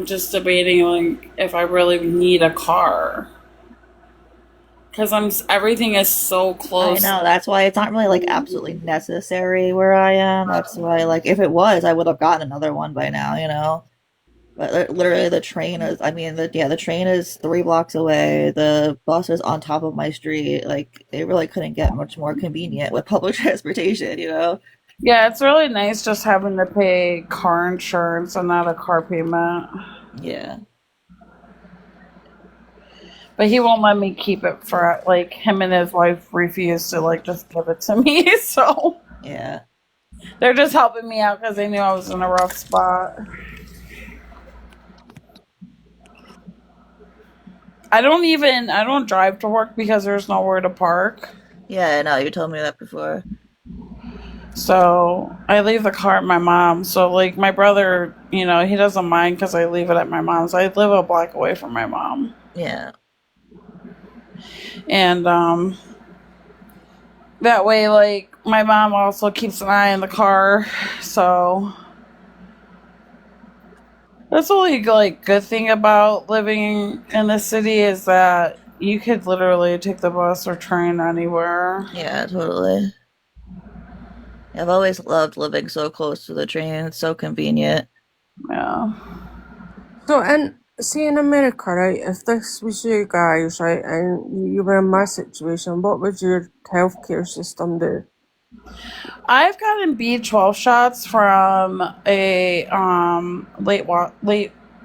just debating like if I really need a car. Cuz everything is so I close. know. That's why it's not really like absolutely necessary where I am. That's why, like, if it was, I would have gotten another one by now, you know? But literally, the train is, I mean, the train is 3 blocks away. The bus is on top of my street. Like, they really couldn't get much more convenient with public transportation, you know? Yeah, it's really nice just having to pay car insurance and not a car payment. Yeah. But he won't let me keep it for like him and his wife refuse to like just give it to me. So Yeah. they're just helping me out because they knew I was in a rough spot. I don't drive to work because there's nowhere to park. Yeah, no, you told me that before. So I leave the car at my mom's. So like my brother, you know, he doesn't mind because I leave it at my mom's. I live a block away from my mom. Yeah. And That way, like, my mom also keeps an eye on the car, so that's the only like good thing about living in the city is that you could literally take the bus or train anywhere. Yeah, totally. I've always loved living so close to the train. It's so convenient. Yeah. So, and see in America, right, if this was you guys, right, and you were in my situation, what would your healthcare system do? I've gotten B12 shots from a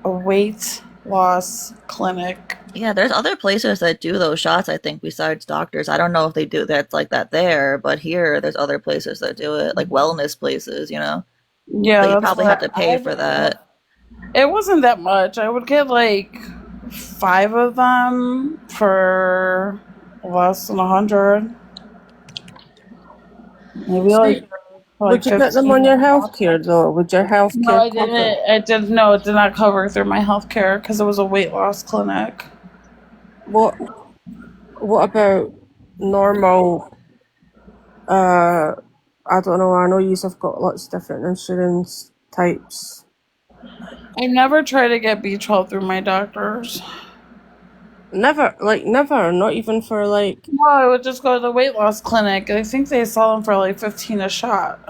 weight loss clinic. Yeah, there's other places that do those shots, I think, besides doctors. I don't know if they do that's like that there, but here there's other places that do it, like wellness places, you know. Yeah, But you that's probably what have to pay for that. it wasn't that much. I would get like 5 of them for less than 100. Maybe See, like would you get them on 15. your healthcare though? Would your No, healthcare I cover? didn't. I did no. It did not cover through my health care because it was a weight loss clinic. What about normal? I don't know. I know you've got lots of different insurance types. I never try to get B12 through my doctors. Never, not even for like. No, I would just go to the weight loss clinic. I think they sell them for like 15 a shot.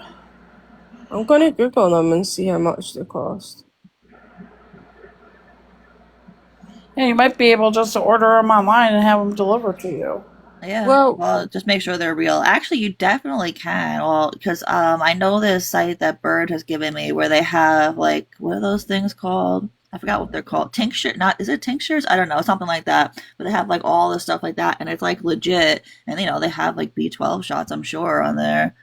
I'm gonna Google them and see how much they cost. Yeah, you might be able just to order them online and have them delivered to you. Yeah. Well, Just make sure they're real. Actually, you definitely can. Well, because I know this site that Bird has given me where they have like what are those things called? I forgot what they're called. Tincture? Not is it tinctures? I don't know, something like that. But they have like all the stuff like that, and it's like legit. And they have like B12 shots, I'm sure, on there.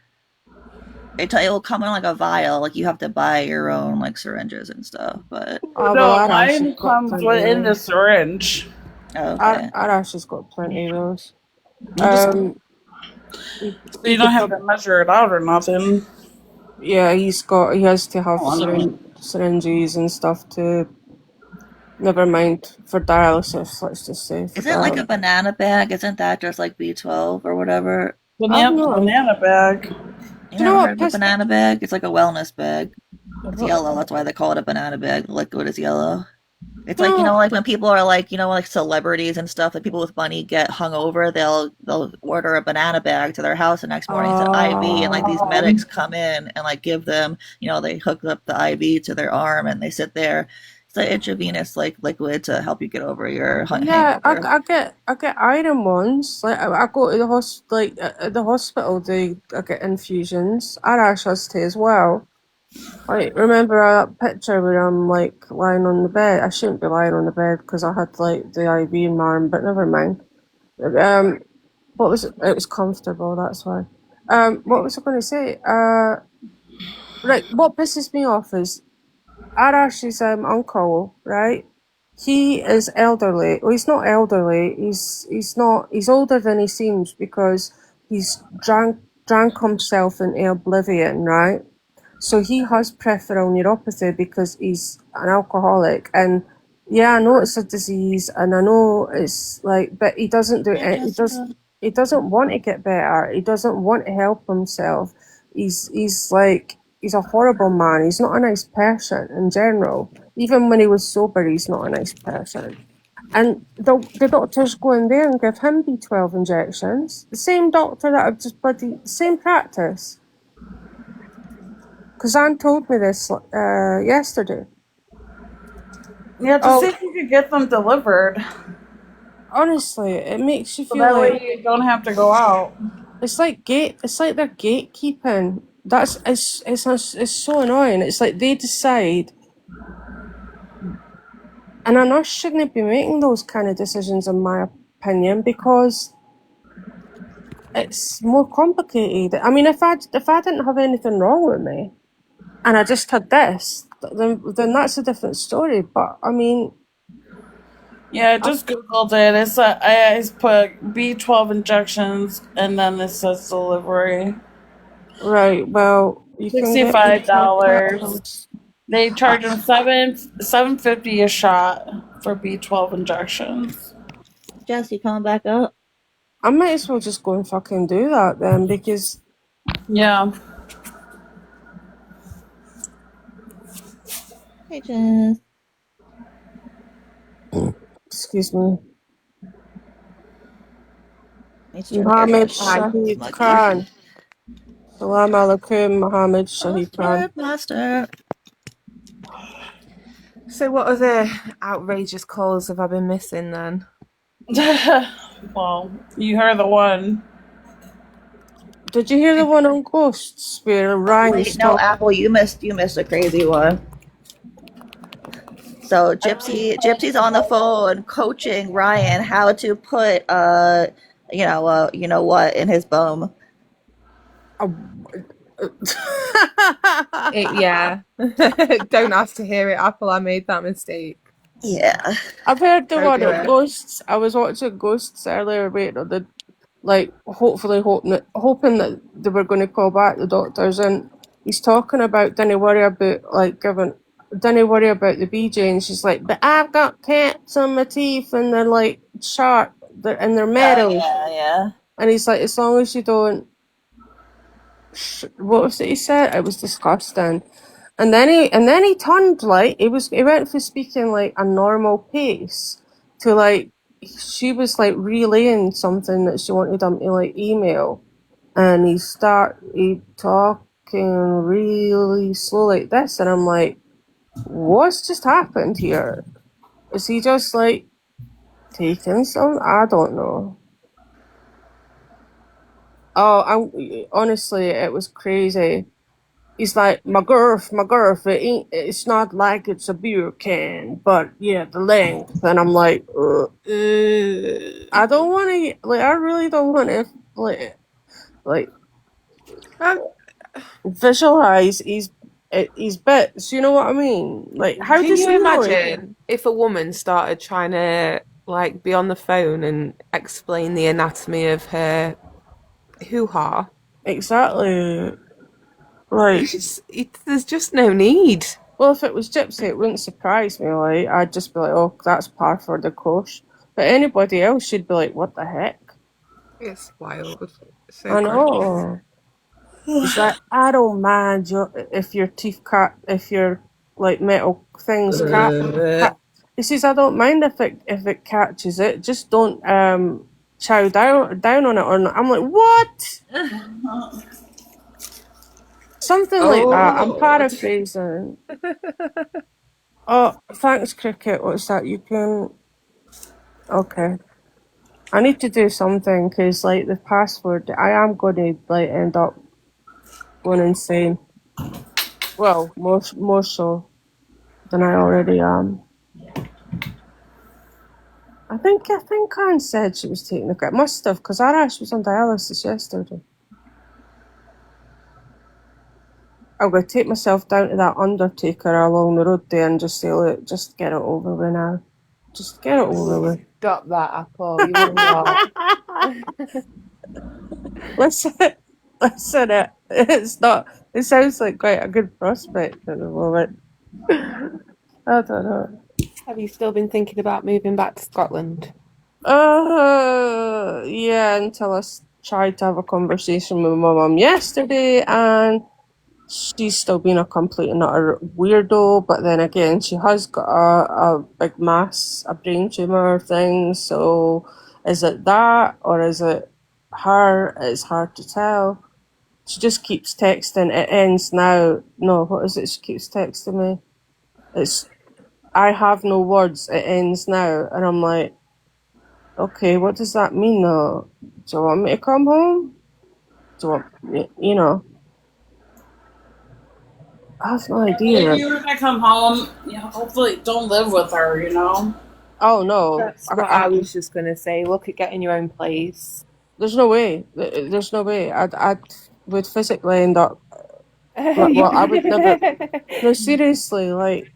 It will come in like a vial. Like you have to buy your own like syringes and stuff. But well, No, I'd actually mine got comes plenty in of the those. syringe. okay. I'd actually got plenty of those. So He you don't could have to measure it out or nothing. Yeah, he has to have Oh, no. syringes and stuff to. Never mind for dialysis. Let's just say for Is it like a dialysis. banana bag? Isn't that just like B12 or whatever? I've no. Banana bag. You Do you know never what heard of a pissed? banana bag? It's like a wellness bag. It's yellow. That's why they call it a banana bag. The liquid is yellow. It's like No. like when people are like like celebrities and stuff, like people with money get hung over, they'll order a banana bag to their house the next morning. It's an IV, and like these medics come in and like give them, they hook up the IV to their arm and they sit there. It's an intravenous like liquid to help you get over your Yeah, hangover. I get iron ones. Like I go to the at the hospital. I get infusions. I actually stay as well. Like remember that picture where I'm like lying on the bed? I shouldn't be lying on the bed because I had like the IV in my arm, but never mind. What was it? It was comfortable. That's why. What was I going to say? Right. What pisses me off is Arash's uncle. Right. He is elderly. Well, he's not elderly. He's not. He's older than he seems because he's drank himself into oblivion. Right. So he has peripheral neuropathy because he's an alcoholic. And yeah, I know it's a disease, and I know it's like, but he doesn't do it. He doesn't want to get better. He doesn't want to help himself. He's a horrible man. He's not a nice person in general. Even when he was sober, he's not a nice person. And the doctors go in there and give him B12 injections. The same doctor that I've just bloody same practice. Because Anne told me this yesterday. Yeah, to see if you could get them delivered. Honestly, it makes you So feel that like way you don't have to go out. it's like they're gatekeeping. It's so annoying. It's like they decide, and a nurse shouldn't be making those kind of decisions, in my opinion, because it's more complicated. I mean, if I didn't have anything wrong with me, and I just had this, then that's a different story. But I mean, Yeah, I just googled it. It's I put B12 injections and then it says delivery. right? Well, you can get $65. They charge them $7.50 a shot for B12 injections. Jess, you coming back up? I might as well just go and fucking do that then, because Yeah. Hey, Jess. excuse me, Needs to try to get Mohammed fresh Shahid smuggy. Khan. Salam alaikum, Mohammed Oh, Shahid Khan. master. So, what other outrageous calls have I been missing then? Well, you heard the one. Did you hear the one on ghosts where Oh Ryan's wait, no, talking? Apple, you missed a crazy one. So Gypsy's on the phone coaching Ryan how to put you know what in his bum. Yeah. Don't ask to hear it, Apple. I made that mistake. Yeah. I've heard the Don't one do on it. ghosts. I was watching ghosts earlier, waiting on the hopefully hoping that they were going to call back the doctors, and he's talking about don't worry about the BJ, and she's like, but I've got cats on my teeth and they're like sharp, and they're metal, Yeah. and he's like, as long as you don't, what was it he said? It was disgusting. And then he turned he went from speaking like a normal pace to like she was like relaying something that she wanted him to like email, and he talking really slow like this, and I'm like, what's just happened here? Is he just like taking some? I don't know. Oh, honestly, it was crazy. He's like, my girth, it's not like it's a beer can, but yeah, the length. And I'm like, I don't want to, I really don't want to, like, visualize his bits. You know what I mean? Like, how Can does you he know it? imagine if a woman started trying to like be on the phone and explain the anatomy of her hoo-ha? Exactly. Like, There's just no need. well, if it was Gypsy, it wouldn't surprise me. Like, I'd just be like, oh, that's par for the course. But anybody else should be like, what the heck? It's wild. So I know. He's like, I don't mind if your teeth if your like metal things He says, I don't mind if it catches it, just don't chow down on it or not. I'm like, what? Something like that. I'm paraphrasing. Oh, thanks, Cricket. What's that? You can. Okay. I need to do something because, like, the password, I am going to like end up going insane. Well, more so than I already am. I think Anne said she was taking the. Must have, because Arash was on dialysis yesterday. I'm going to take myself down to that undertaker along the road there and just say, look, just get it over with now. Just get it over with. Stop that, Apple. You will not. Listen, it's not. It sounds like quite a good prospect at the moment. I don't know. Have you still been thinking about moving back to Scotland? Yeah, until I tried to have a conversation with my mum yesterday, and she's still being a complete and utter weirdo, but then again, she has got a big mass, a brain tumour thing, so is it that, or is it her? It's hard to tell. She just keeps texting, it ends now. No, what is it she keeps texting me? It's, I have no words, it ends now, and I'm like, okay, what does that mean though? Do you want me to come home? Do you want, you know? I have no idea. If you were to come home, hopefully don't live with her, you know? Oh no. That's what I was just going to say. Look at getting your own place. There's no way. There's no way. I would physically end up. Well, I would never. No, seriously, like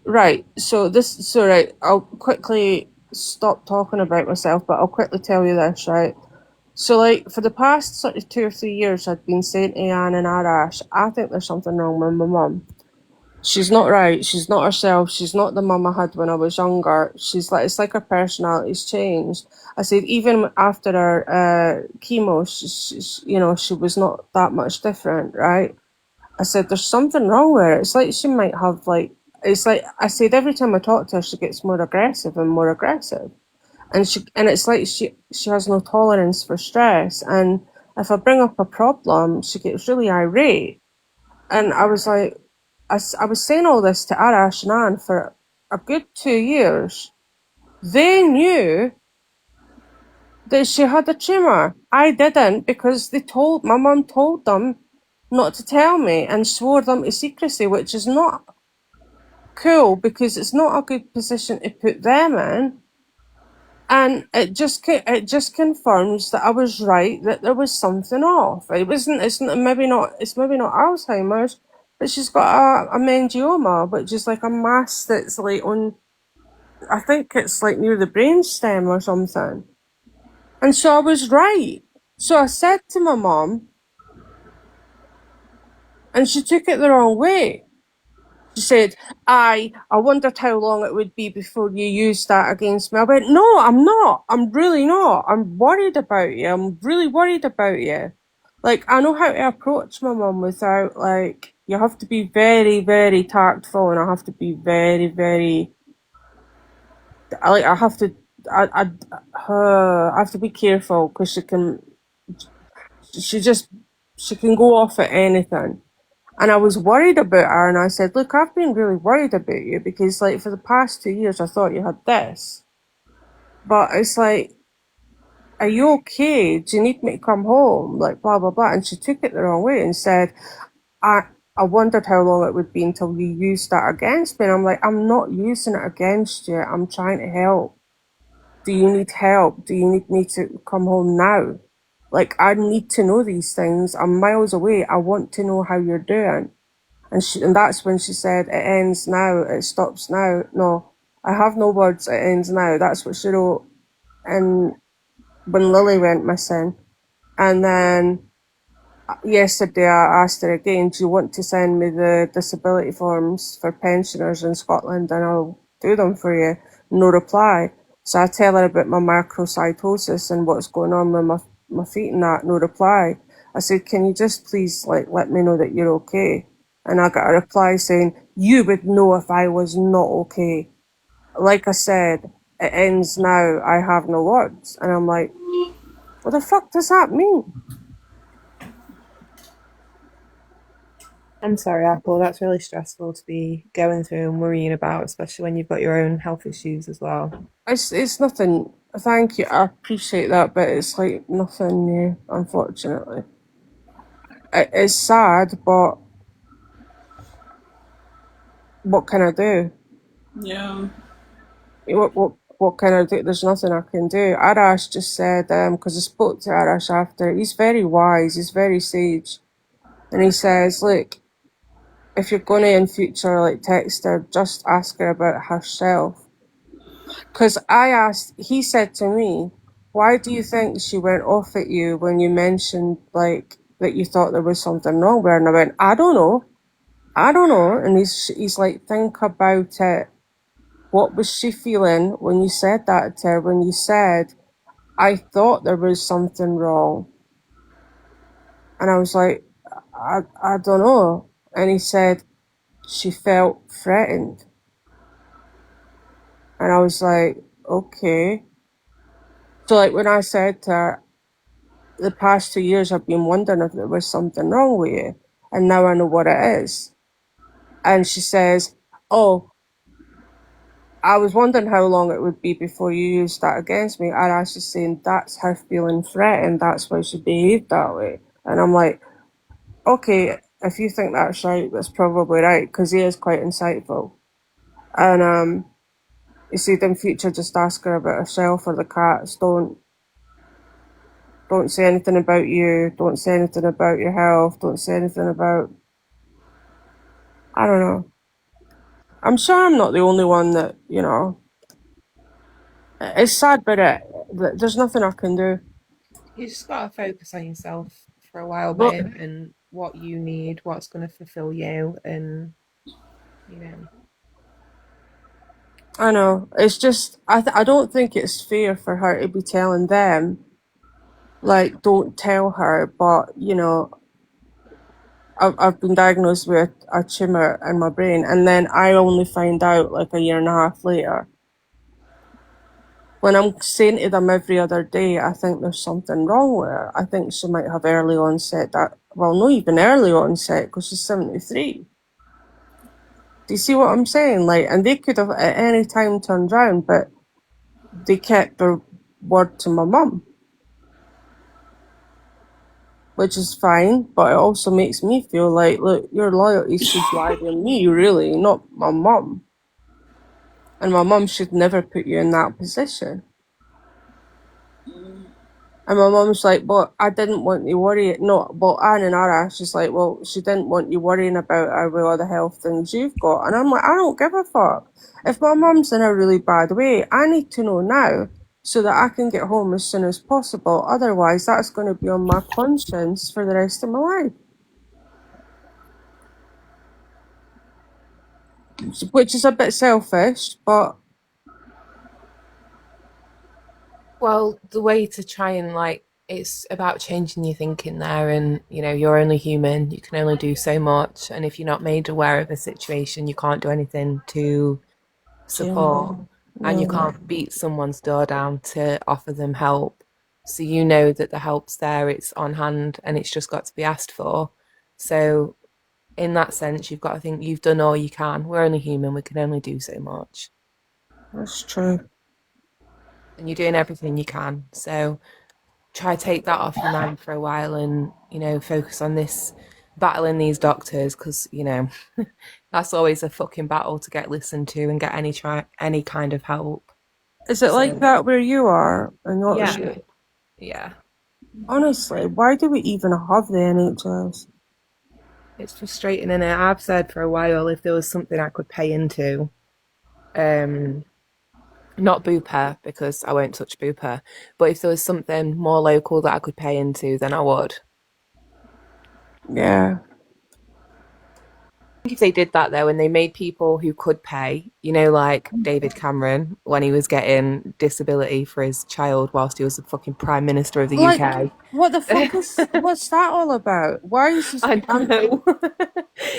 right. So right. I'll quickly stop talking about myself, but I'll quickly tell you this, right? So, like, for the past sort of 2 or 3 years, I'd been saying to Anne and Arash, I think there's something wrong with my mum. she's not right. She's not herself. She's not the mum I had when I was younger. She's like, it's like her personality's changed. I said, even after her chemo, she was not that much different, right? I said, there's something wrong with her. It's like she might have it's like, I said, every time I talk to her, she gets more aggressive and more aggressive. And it's like she has no tolerance for stress. And if I bring up a problem, she gets really irate. And I was like, I was saying all this to Arash and Anne for a good 2 years. They knew that she had a tumour. I didn't, because my mum told them not to tell me and swore them to secrecy, which is not cool, because it's not a good position to put them in. And it just confirms that I was right, that there was something off. It's maybe not Alzheimer's, but she's got a meningioma, which is like a mass that's like on, I think it's like near the brainstem or something. And so I was right. So I said to my mum, and she took it the wrong way. She said, I wondered how long it would be before you used that against me. I went, no, I'm not. I'm really not. I'm worried about you. I'm really worried about you. Like, I know how to approach my mum without, like, you have to be very, very tactful, and I have to be very, very, I have to, I have to be careful, because she can go off at anything. And I was worried about her, and I said, look, I've been really worried about you, because, like, for the past 2 years, I thought you had this. But it's like, are you okay? Do you need me to come home? Like, blah, blah, blah. And she took it the wrong way and said, I wondered how long it would be until you used that against me. And I'm like, I'm not using it against you. I'm trying to help. Do you need help? Do you need me to come home now? Like, I need to know these things. I'm miles away. I want to know how you're doing. And that's when she said, it ends now, it stops now. No, I have no words, it ends now. That's what she wrote. And when Lily went missing. And then yesterday I asked her again, do you want to send me the disability forms for pensioners in Scotland, and I'll do them for you? No reply. So I tell her about my macrocytosis and what's going on with my feet and that. No reply. I said, can you just please let me know that you're okay? And I got a reply saying, you would know if I was not okay. Like I said, it ends now, I have no words. And I'm like, what the fuck does that mean? I'm sorry, Apple. That's really stressful to be going through and worrying about, especially when you've got your own health issues as well. It's nothing. Thank you. I appreciate that, but it's like nothing new, unfortunately. It's sad, but what can I do? Yeah. What can I do? There's nothing I can do. Arash just said, because I spoke to Arash after, he's very wise, he's very sage. And he says, look, if you're going to in future, text her, just ask her about herself. Because he said to me, why do you think she went off at you when you mentioned, that you thought there was something wrong with her? And I went, I don't know. And he's like, think about it. What was she feeling when you said that to her? When you said, I thought there was something wrong. And I was like, I don't know. And he said, she felt threatened. And I was like, okay. So when I said to her, the past 2 years I've been wondering if there was something wrong with you, and now I know what it is. And she says, oh, I was wondering how long it would be before you used that against me. And I was just saying, that's her feeling threatened, that's why she behaved that way. And I'm like, okay, if you think that's right, that's probably right, because he is quite insightful. And you see, in future, just ask her about herself or the cats. Don't say anything about you. Don't say anything about your health. Don't say anything about, I don't know. I'm sure I'm not the only one that, it's sad, but there's nothing I can do. You just gotta focus on yourself for a while, Well, babe, and what you need, what's gonna fulfill you, and you know. I know. It's just I don't think it's fair for her to be telling them like don't tell her, but you know I've been diagnosed with a tumor in my brain, and then I only find out like a year and a half later. When I'm saying to them every other day, I think there's something wrong with her. I think she might have early onset well, not even early onset because she's 73. Do you see what I'm saying? Like, and they could have at any time turned round, but they kept their word to my mum, which is fine, but it also makes me feel like, look, your loyalty should lie with me, really, not my mum. And my mum should never put you in that position. And my mum's like, well, I didn't want you worrying. No, well, Anne and Ara, she's like, well, she didn't want you worrying about her with all the health things you've got. And I'm like, I don't give a fuck. If my mum's in a really bad way, I need to know now so that I can get home as soon as possible. Otherwise, that's going to be on my conscience for the rest of my life. Which is a bit selfish, but Well, the way to try and like it's about changing your thinking there, and you know you're only human. You can only do so much, and if you're not made aware of a situation, you can't do anything to support, and you can't beat someone's door down to offer them help. So you know that the help's there, it's on hand, and it's just got to be asked for. So in that sense, you've got to think you've done all you can. We're only human. We can only do so much. that's true. And you're doing everything you can. So try to take that off your mind for a while and, you know, focus on this battling these doctors because, you know, that's always a fucking battle to get listened to and get any kind of help. Is it like that where you are? And not Yeah. Yeah. Honestly, why do we even have the NHS? It's frustrating, and I've said for a while if there was something I could pay into, not Bupa because I won't touch Bupa, but if there was something more local that I could pay into, then I would. Yeah. If they did that though, and they made people who could pay, you know, like David Cameron when he was getting disability for his child whilst he was the fucking Prime Minister of the UK. What the fuck what's that all about? Why is this? I know.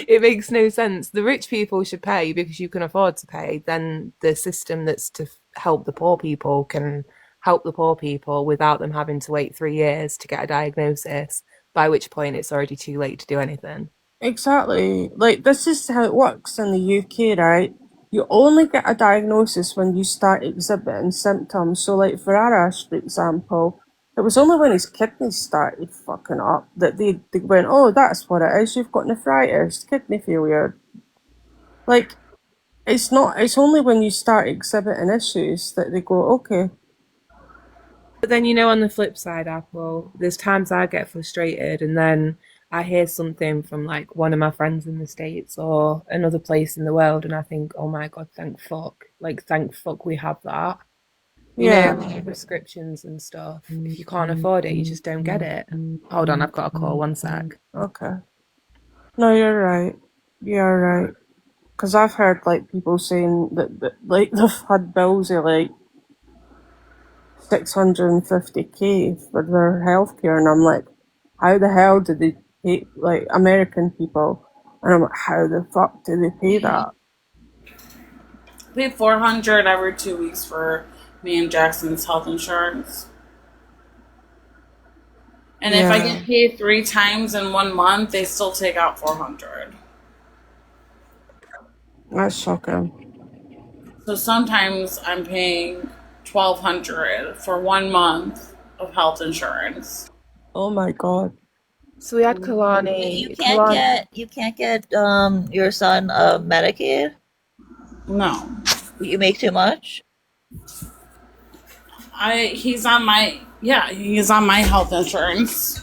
It makes no sense. The rich people should pay because you can afford to pay. Then the system that's to help the poor people can help the poor people without them having to wait 3 years to get a diagnosis, by which point it's already too late to do anything. Exactly. Like, this is how it works in the UK, right? You only get a diagnosis when you start exhibiting symptoms. So, like, for Arash, for example, it was only when his kidneys started fucking up that they went, oh, that's what it is. You've got nephritis, kidney failure. Like, it's only when you start exhibiting issues that they go, okay. But then, you know, on the flip side, Apple, there's times I get frustrated and then I hear something from like one of my friends in the States or another place in the world and I think, oh my God, thank fuck. Like, thank fuck we have that. You know, prescriptions and stuff. If you can't afford it, you just don't get it. Hold on, I've got a call, one sec. Okay. No, you're right. You're right. Because I've heard, like, people saying that like, they've had bills of, like, 650k for their healthcare, and I'm like, how the hell do they pay, like, American people? And I'm like, how the fuck do they pay that? I pay $400 every 2 weeks for me and Jackson's health insurance. And if I get paid 3 times in 1 month, they still take out $400. That's shocking. So sometimes I'm paying $1,200 for 1 month of health insurance. Oh my God. So we had Kalani. You can't get your son Medicaid? No. You make too much? He's on my health insurance.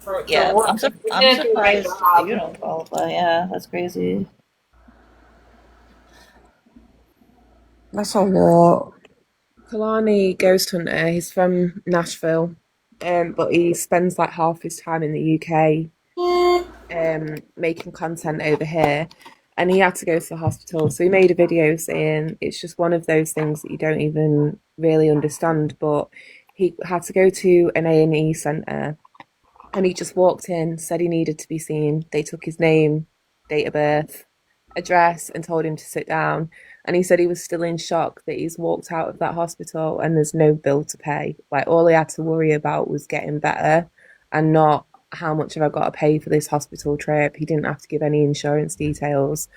I'm surprised you don't qualify. Yeah, that's crazy. That's a lot. Kalani Ghost Hunter, he's from Nashville, but he spends like half his time in the UK making content over here. and he had to go to the hospital. So he made a video saying it's just one of those things that you don't even really understand. But he had to go to an A&E centre, and he just walked in, said he needed to be seen. They took his name, date of birth, address, and told him to sit down. And he said he was still in shock that he's walked out of that hospital and there's no bill to pay. Like, all he had to worry about was getting better, and not how much have I got to pay for this hospital trip. He didn't have to give any insurance details.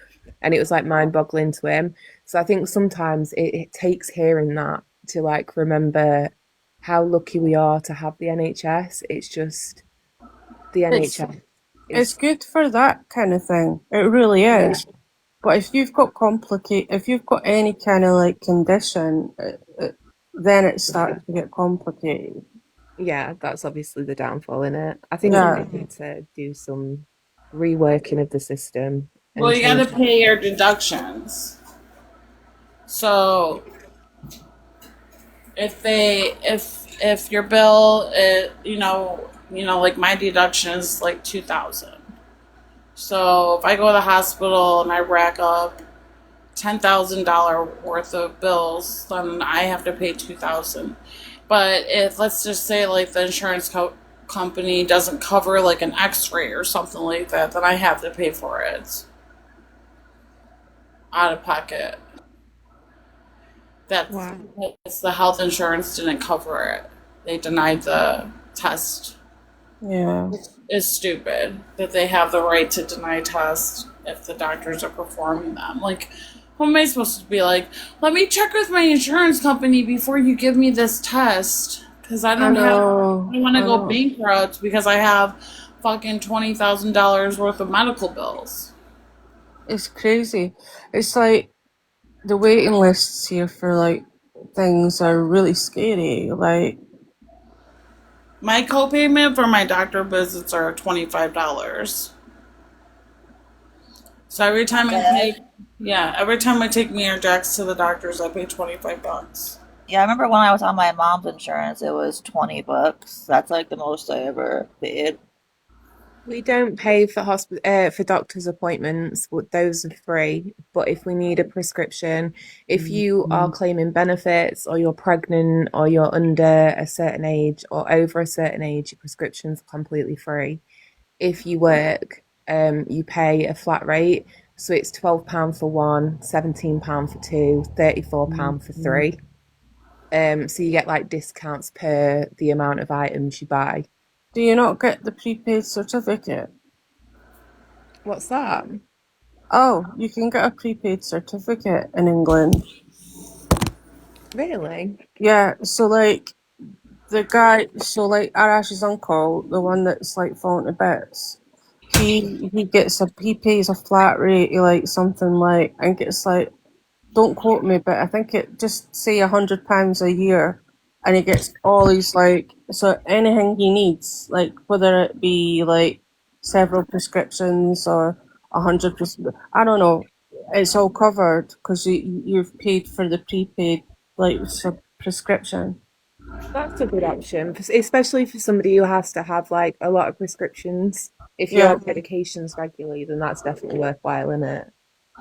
And it was like mind boggling to him. So I think sometimes it takes hearing that to like remember how lucky we are to have the NHS. It's just the It's NHS it's is, good for that kind of thing. It really yeah, is. But if you've got any kind of like condition, then it starts to get complicated. yeah, that's obviously the downfall in it. I think we Yeah. might need to do some reworking of the system Well, and you got change. to pay your deductions. So if your bill is, like my deduction is like 2,000. So if I go to the hospital and I rack up $10,000 worth of bills, then I have to pay 2,000. But if, let's just say, like the insurance company doesn't cover like an X-ray or something like that, then I have to pay for it out of pocket. That's Wow. because the health insurance didn't cover it. They denied the test. Yeah. It's stupid that they have the right to deny tests if the doctors are performing them. Like, who am I supposed to be like, let me check with my insurance company before you give me this test? Because I I don't know. I want to I go know. bankrupt because I have fucking $20,000 worth of medical bills. It's crazy. It's like the waiting lists here for like things are really scary. Like, My copayment for my doctor visits are $25. So every time I take, every time I take me or Jax to the doctors, I pay $25. Yeah, I remember when I was on my mom's insurance, it was $20. That's like the most I ever paid. We don't pay for for doctor's appointments. Those are free. But if we need a prescription, if you are claiming benefits, or you're pregnant, or you're under a certain age or over a certain age, your prescription's completely free. If you work, you pay a flat rate. So it's £12 for one, £17 for two, £34 for three. So you get like discounts per the amount of items you buy. do you not get the prepaid certificate? What's that? Oh, you can get a prepaid certificate in England. Really? Yeah, so like Arash's uncle, the one that's like falling to bits, he pays a flat rate, like something like, I think it's like, don't quote me, but I think it just say £100 a year, and he gets all these like, so anything he needs, like whether it be like several prescriptions or 100, I don't know, it's all covered because you've paid for the prepaid like prescription. That's a good option, especially for somebody who has to have like a lot of prescriptions. If you're Yeah, on medications regularly, then that's definitely worthwhile, isn't it?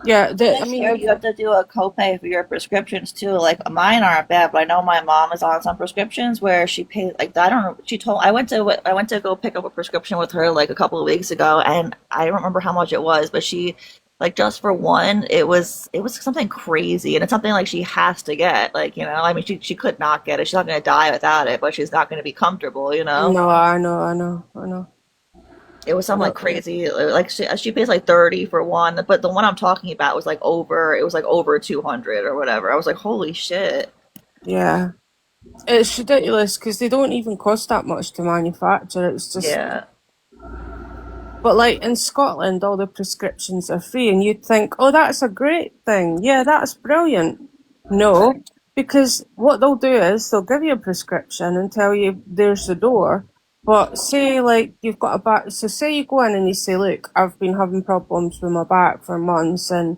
yeah. I heard you have to do a copay for your prescriptions too. Like mine aren't bad, but I know my mom is on some prescriptions where she pays like I don't know. She told I went to go pick up a prescription with her like a couple of weeks ago, and I don't remember how much it was, but she like just for one, it was something crazy, and it's something like she has to get. Like I mean, she could not get it. She's not going to die without it, but she's not going to be comfortable. No, I know. It was something like No, crazy. Like she pays like 30 for one, but the one I'm talking about was like over 200 or whatever. I was like, holy shit. yeah. It's ridiculous because they don't even cost that much to manufacture. It's just, Yeah. but like in Scotland, all the prescriptions are free, and you'd think, oh, that's a great thing. Yeah, that's brilliant. No, because what they'll do is they'll give you a prescription and tell you there's the door. But say like you've got a back, so say you go in and you say, look, I've been having problems with my back for months, and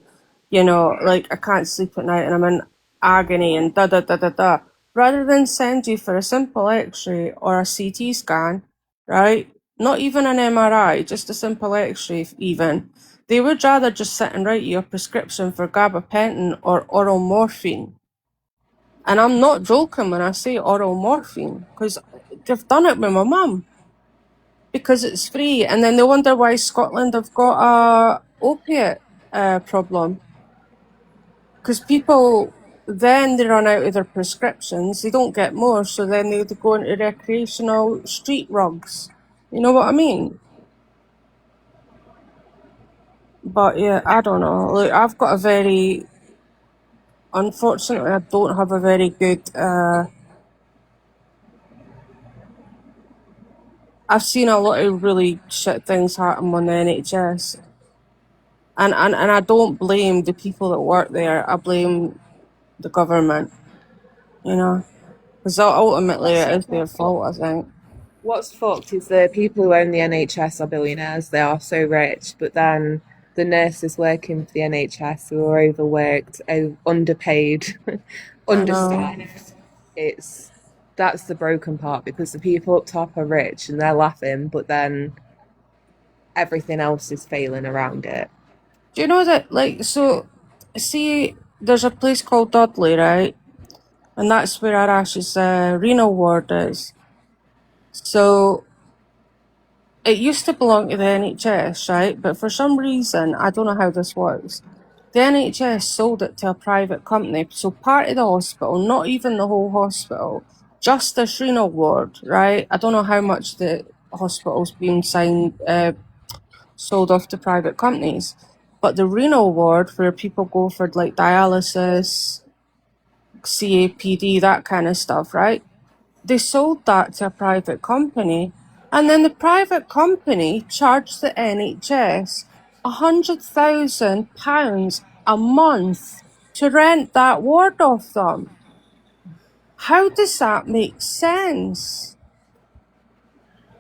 like I can't sleep at night, and I'm in agony, and da da da da da. Rather than send you for a simple X-ray or a CT scan, right? Not even an MRI, just a simple X-ray even. They would rather just sit and write you a prescription for gabapentin or oral morphine. And I'm not joking when I say oral morphine, because they've done it with my mum. Because it's free, and then they wonder why Scotland have got a opiate problem. Because people, then they run out of their prescriptions, they don't get more, so then they go into recreational street drugs. You know what I mean? But yeah, I don't know. Like, I've got a very, unfortunately, I don't have a very good. I've seen a lot of really shit things happen on the NHS. And I don't blame the people that work there. I blame the government, you know, because ultimately it is their fault, I think. What's fucked is the people who own the NHS are billionaires. They are so rich, but then the nurses working for the NHS who are overworked, underpaid, I know. understaffed. That's the broken part because the people up top are rich and they're laughing, but then everything else is failing around it. Do you know that, like, so, see, there's a place called Dudley, right? And that's where Arash's renal ward is. So, it used to belong to the NHS, right? But for some reason, I don't know how this works, the NHS sold it to a private company. So part of the hospital, not even the whole hospital, just this renal ward, right? I don't know how much the hospital's been sold off to private companies. But the renal ward, where people go for like dialysis, CAPD, that kind of stuff, right? They sold that to a private company, and then the private company charged the NHS £100,000 a month to rent that ward off them. How does that make sense?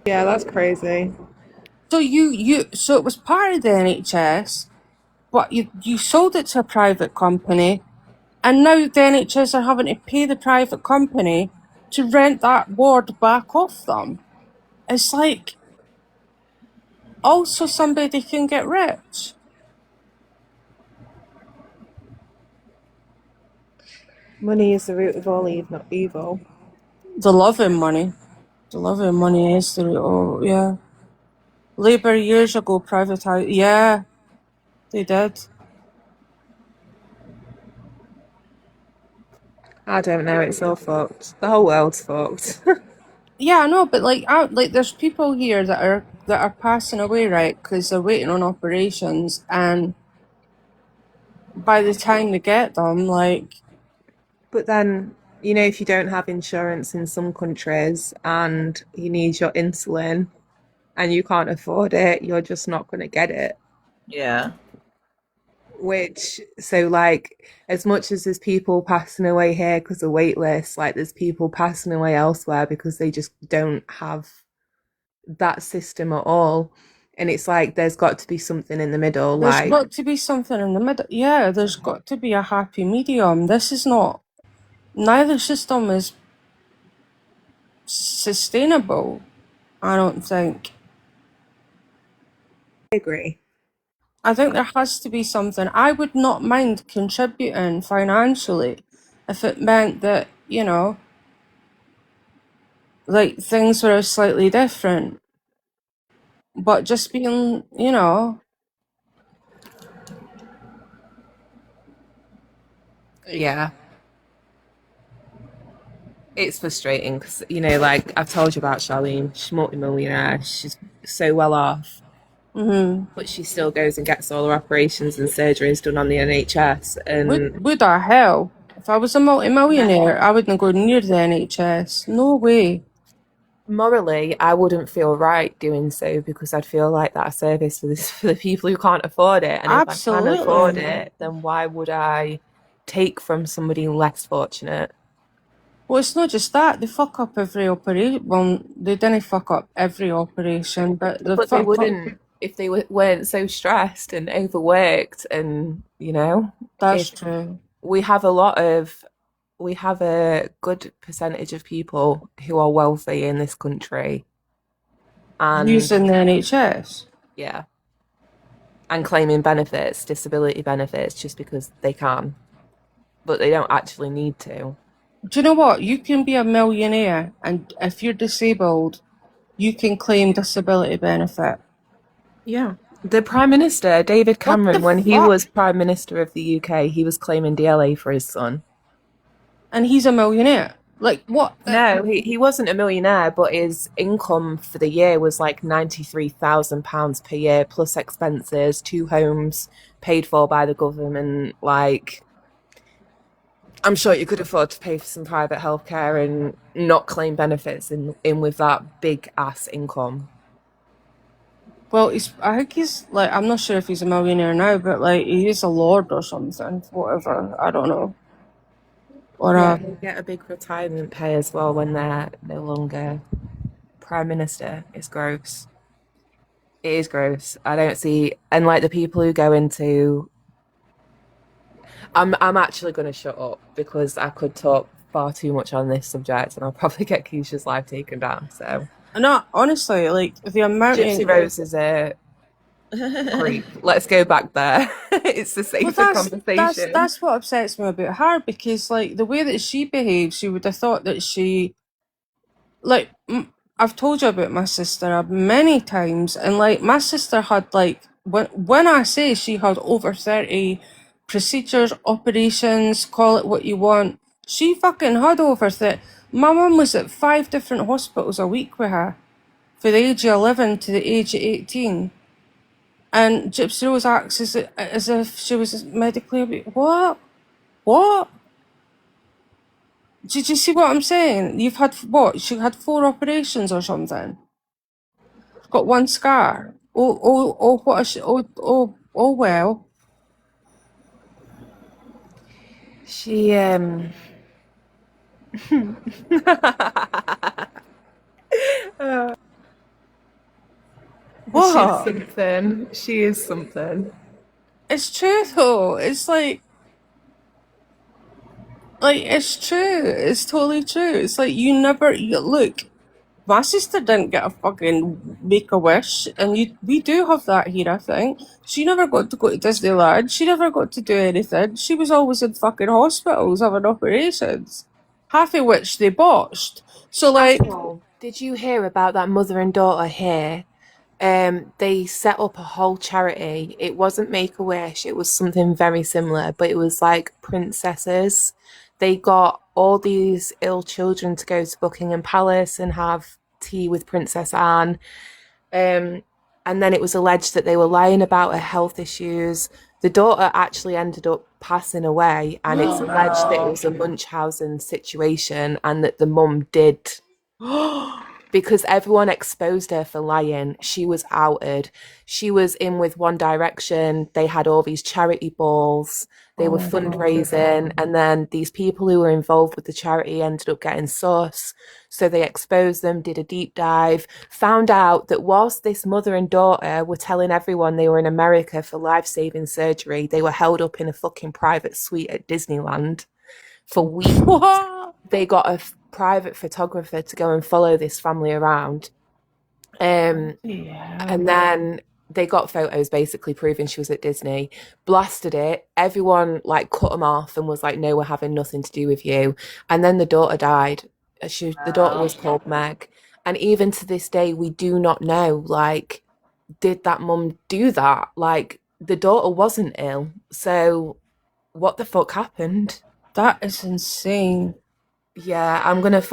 Yeah, that's crazy. So so it was part of the NHS, but you sold it to a private company, and now the NHS are having to pay the private company to rent that ward back off them. It's like, also somebody can get rich. Money is the root of all evil. The love of money. The love of money is the root. Yeah. Labour years ago privatised. Yeah, they did. I don't know, it's all fucked. The whole world's fucked. Yeah, I know, but like, there's people here that are passing away, right? Because they're waiting on operations, and by the time they get them, like, But then, if you don't have insurance in some countries and you need your insulin and you can't afford it, you're just not going to get it. Yeah. So like, as much as there's people passing away here because of wait lists, like there's people passing away elsewhere because they just don't have that system at all. And it's like, there's got to be something in the middle. there's Like, got to be something in the middle. Yeah, there's got to be a happy medium. This is not, neither system is sustainable, I don't think. I agree. I think there has to be something. I would not mind contributing financially if it meant that, like, things were slightly different. But just being, Yeah. It's frustrating because, like I've told you about Charlene, she's multi-millionaire, she's so well off, but she still goes and gets all her operations and surgeries done on the NHS. And would I hell? If I was a multi-millionaire, I wouldn't go near the NHS. No way. Morally, I wouldn't feel right doing so because I'd feel like that service for the people who can't afford it. And if I can Absolutely. afford it, then why would I take from somebody less fortunate? Well, it's not just that. They fuck up every operation. Well, they didn't fuck up every operation, but they But they fuck up. wouldn't if they weren't so stressed and overworked. And That's if true. we have a good percentage of people who are wealthy in this country, and Using the NHS. yeah, and claiming benefits, disability benefits, just because they can, but they don't actually need to. Do you know what? You can be a millionaire, and if you're disabled, you can claim disability benefit. Yeah. The Prime Minister, David What the Cameron, when he fuck? was Prime Minister of the UK, he was claiming DLA for his son. And he's a millionaire. Like, what? No, he wasn't a millionaire, but his income for the year was like £93,000 per year, plus expenses, 2 homes paid for by the government. Like, I'm sure you could afford to pay for some private healthcare and not claim benefits in with that big ass income. Well, I think he's like, I'm not sure if he's a millionaire now, but like, he is a lord or something, whatever. I don't know. Or Yeah, they get a big retirement pay as well when they're no longer Prime Minister. It's gross. It is gross. I don't see, and like the people who go into, I'm actually going to shut up because I could talk far too much on this subject, and I'll probably get Keisha's life taken down. So, no, honestly, like the amount Gypsy of Rose is a creep. Let's go back there. It's the well, safer conversation. that's what upsets me about her, because like the way that she behaves, you would have thought that she, like, I've told you about my sister many times, and like my sister had like, when I say she had over 30 procedures, operations, call it what you want, she fucking had over 30. My mum was at 5 different hospitals a week with her, for the age of 11 to the age of 18. And Gypsy Rose acts as if she was medically what? What? Did you see what I'm saying? You've had what? She had 4 operations or something. Got 1 scar. Oh, what? Oh, well. She She's What? something. She is something. It's true though. It's like it's true. It's totally true. It's like look. My sister didn't get a fucking Make-A-Wish, and we do have that here, I think. She never got to go to Disneyland. She never got to do anything. She was always in fucking hospitals having operations, half of which they botched. So, like, did you hear about that mother and daughter here? They set up a whole charity. It wasn't Make-A-Wish, it was something very similar, but it was like princesses. They got all these ill children to go to Buckingham Palace and have tea with Princess Anne. And then it was alleged that they were lying about her health issues. The daughter actually ended up passing away, and it's alleged that it was a Munchausen situation and that the mum did. Because everyone exposed her for lying. She was outed. She was in with One Direction. They had all these charity balls. They were fundraising. And then these people who were involved with the charity ended up getting sus. So they exposed them, did a deep dive, found out that whilst this mother and daughter were telling everyone they were in America for life-saving surgery, they were held up in a fucking private suite at Disneyland for weeks. They got a private photographer to go and follow this family around. And then they got photos basically proving she was at Disney, blasted it. Everyone like cut them off and was like, no, we're having nothing to do with you. And then the daughter died. The daughter was called Meg. And even to this day, we do not know, like, did that mum do that? Like, the daughter wasn't ill. So what the fuck happened? that is insane. Yeah, I'm gonna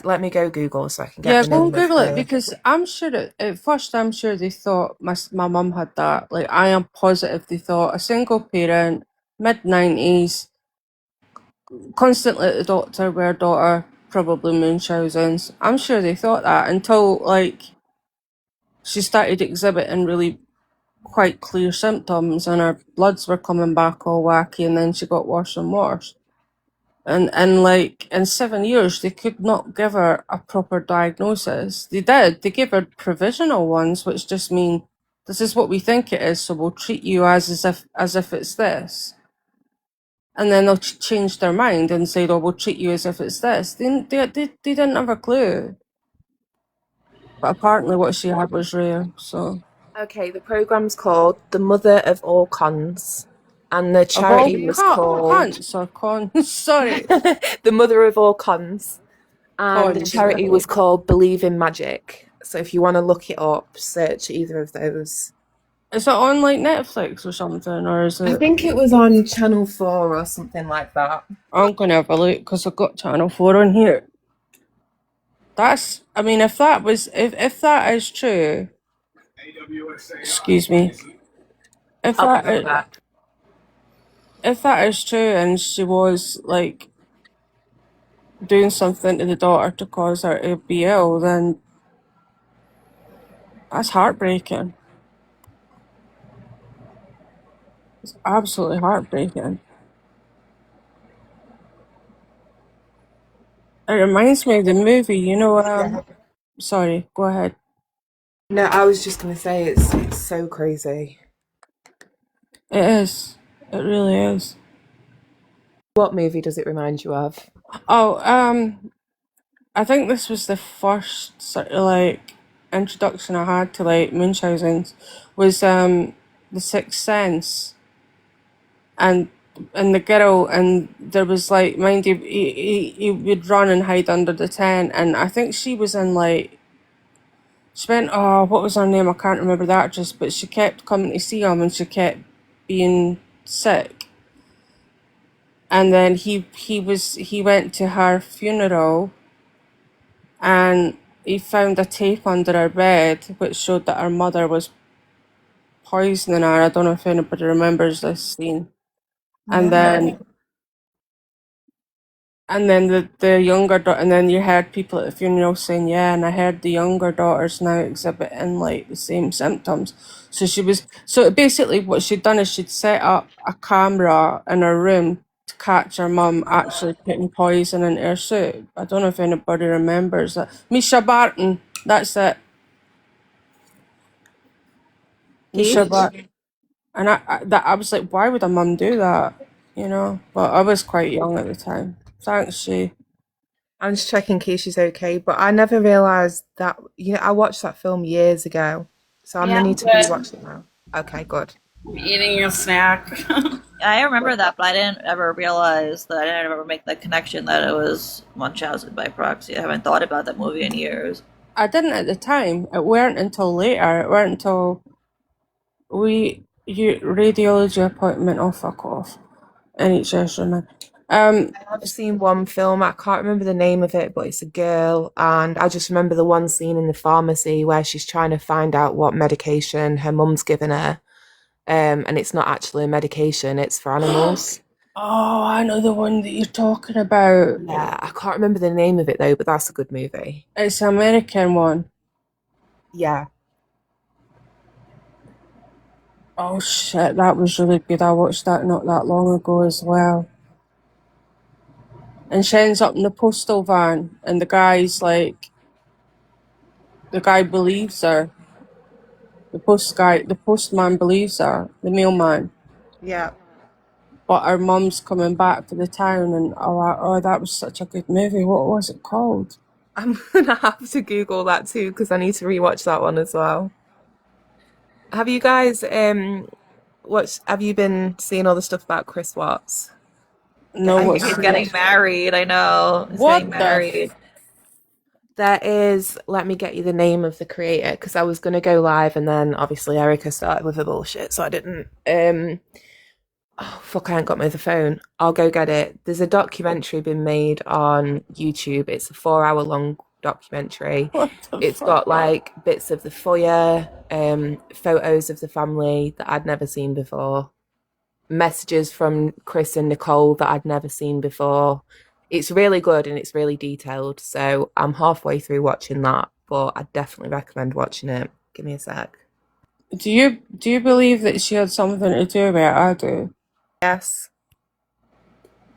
let me go Google so I can get Yeah, the go name and Google of it, because I'm sure at first I'm sure they thought my mum had that. Like, I am positive they thought a single parent, mid-90s, constantly at the doctor with her daughter, probably Munchausen's. I'm sure they thought that until like she started exhibiting really quite clear symptoms and her bloods were coming back all wacky, and then she got worse and worse. And like in 7 years they could not give her a proper diagnosis. They did. They gave her provisional ones, which just mean this is what we think it is, so we'll treat you as if it's this. And then they'll change their mind and say, "Oh, we'll treat you as if it's this." They didn't have a clue. But apparently, what she had was rare. So Okay, the program's called The Mother of All Cons, and the Of all charity was called cunts or cons? Sorry, The Mother of All Cons, and the cons. charity was called Believe in Magic. So if you want to look it up, search either of those. Is it on like Netflix or something, or is I it? think it was on Channel 4 or something like that. I'm gonna have a look because I've got Channel 4 on here. That's. I mean, if that is true, excuse me. If I'll be that right is, back. if that is true, and she was like doing something to the daughter to cause her to be ill, then that's heartbreaking. It's absolutely heartbreaking. It reminds me of the movie, sorry, go ahead. No, I was just gonna say it's so crazy. It is. It really is. What movie does it remind you of? Oh, I think this was the first sort of like introduction I had to like Munchausen's was The Sixth Sense and the girl and there was like mind you he would run and hide under the tent and I think she was in like she went what was her name? I can't remember the actress, but she kept coming to see him and she kept being sick. And then he went to her funeral and he found a tape under her bed which showed that her mother was poisoning her. I don't know if anybody remembers this scene. And then the younger daughter, and then you heard people at the funeral saying, "Yeah," and I heard the younger daughter's now exhibiting like the same symptoms. So basically what she'd done is she'd set up a camera in her room to catch her mum actually putting poison into her soup. I don't know if anybody remembers that. Misha Barton, that's it. Misha Barton. And I was like, why would a mum do that? But I was quite young at the time. Thanks, Shay. I'm just checking Kesh she's okay, but I never realised that, I watched that film years ago, so I'm Yeah, gonna need to good. rewatch it now. Okay, good. Eating your snack. I remember that, but I didn't ever realize that I didn't ever make the connection that it was Munchausen by proxy. I haven't thought about that movie in years. I didn't at the time. It weren't until later. It weren't until radiology appointment. Oh, fuck off. NHS woman. I've seen one film, I can't remember the name of it, but it's a girl, and I just remember the one scene in the pharmacy where she's trying to find out what medication her mum's given her. And it's not actually a medication, it's for animals. Oh, I know the one that you're talking about. Yeah, I can't remember the name of it though, but that's a good movie. It's an American one. Yeah. Oh shit, that was really good. I watched that not that long ago as well. And she ends up in the postal van, and the guy believes her. The postman believes her, the mailman. Yeah. But her mum's coming back for the town, and that was such a good movie. What was it called? I'm gonna have to Google that too because I need to rewatch that one as well. Have you guys have you been seeing all the stuff about Chris Watts? No, Getting what's He's married? getting married, I know. He's What getting the married. There is, let me get you the name of the creator because I was gonna go live and then obviously Erica started with the bullshit, so I didn't. Oh fuck, I ain't got my other phone. I'll go get it. There's a documentary been made on YouTube. It's a 4 hour long documentary. what the It's fuck? got like bits of the foyer, photos of the family that I'd never seen before, messages from Chris and Nicole that I'd never seen before. It's really good and it's really detailed. So I'm halfway through watching that, but I definitely recommend watching it. Give me a sec. Do you believe that she had something to do with it? I do. Yes.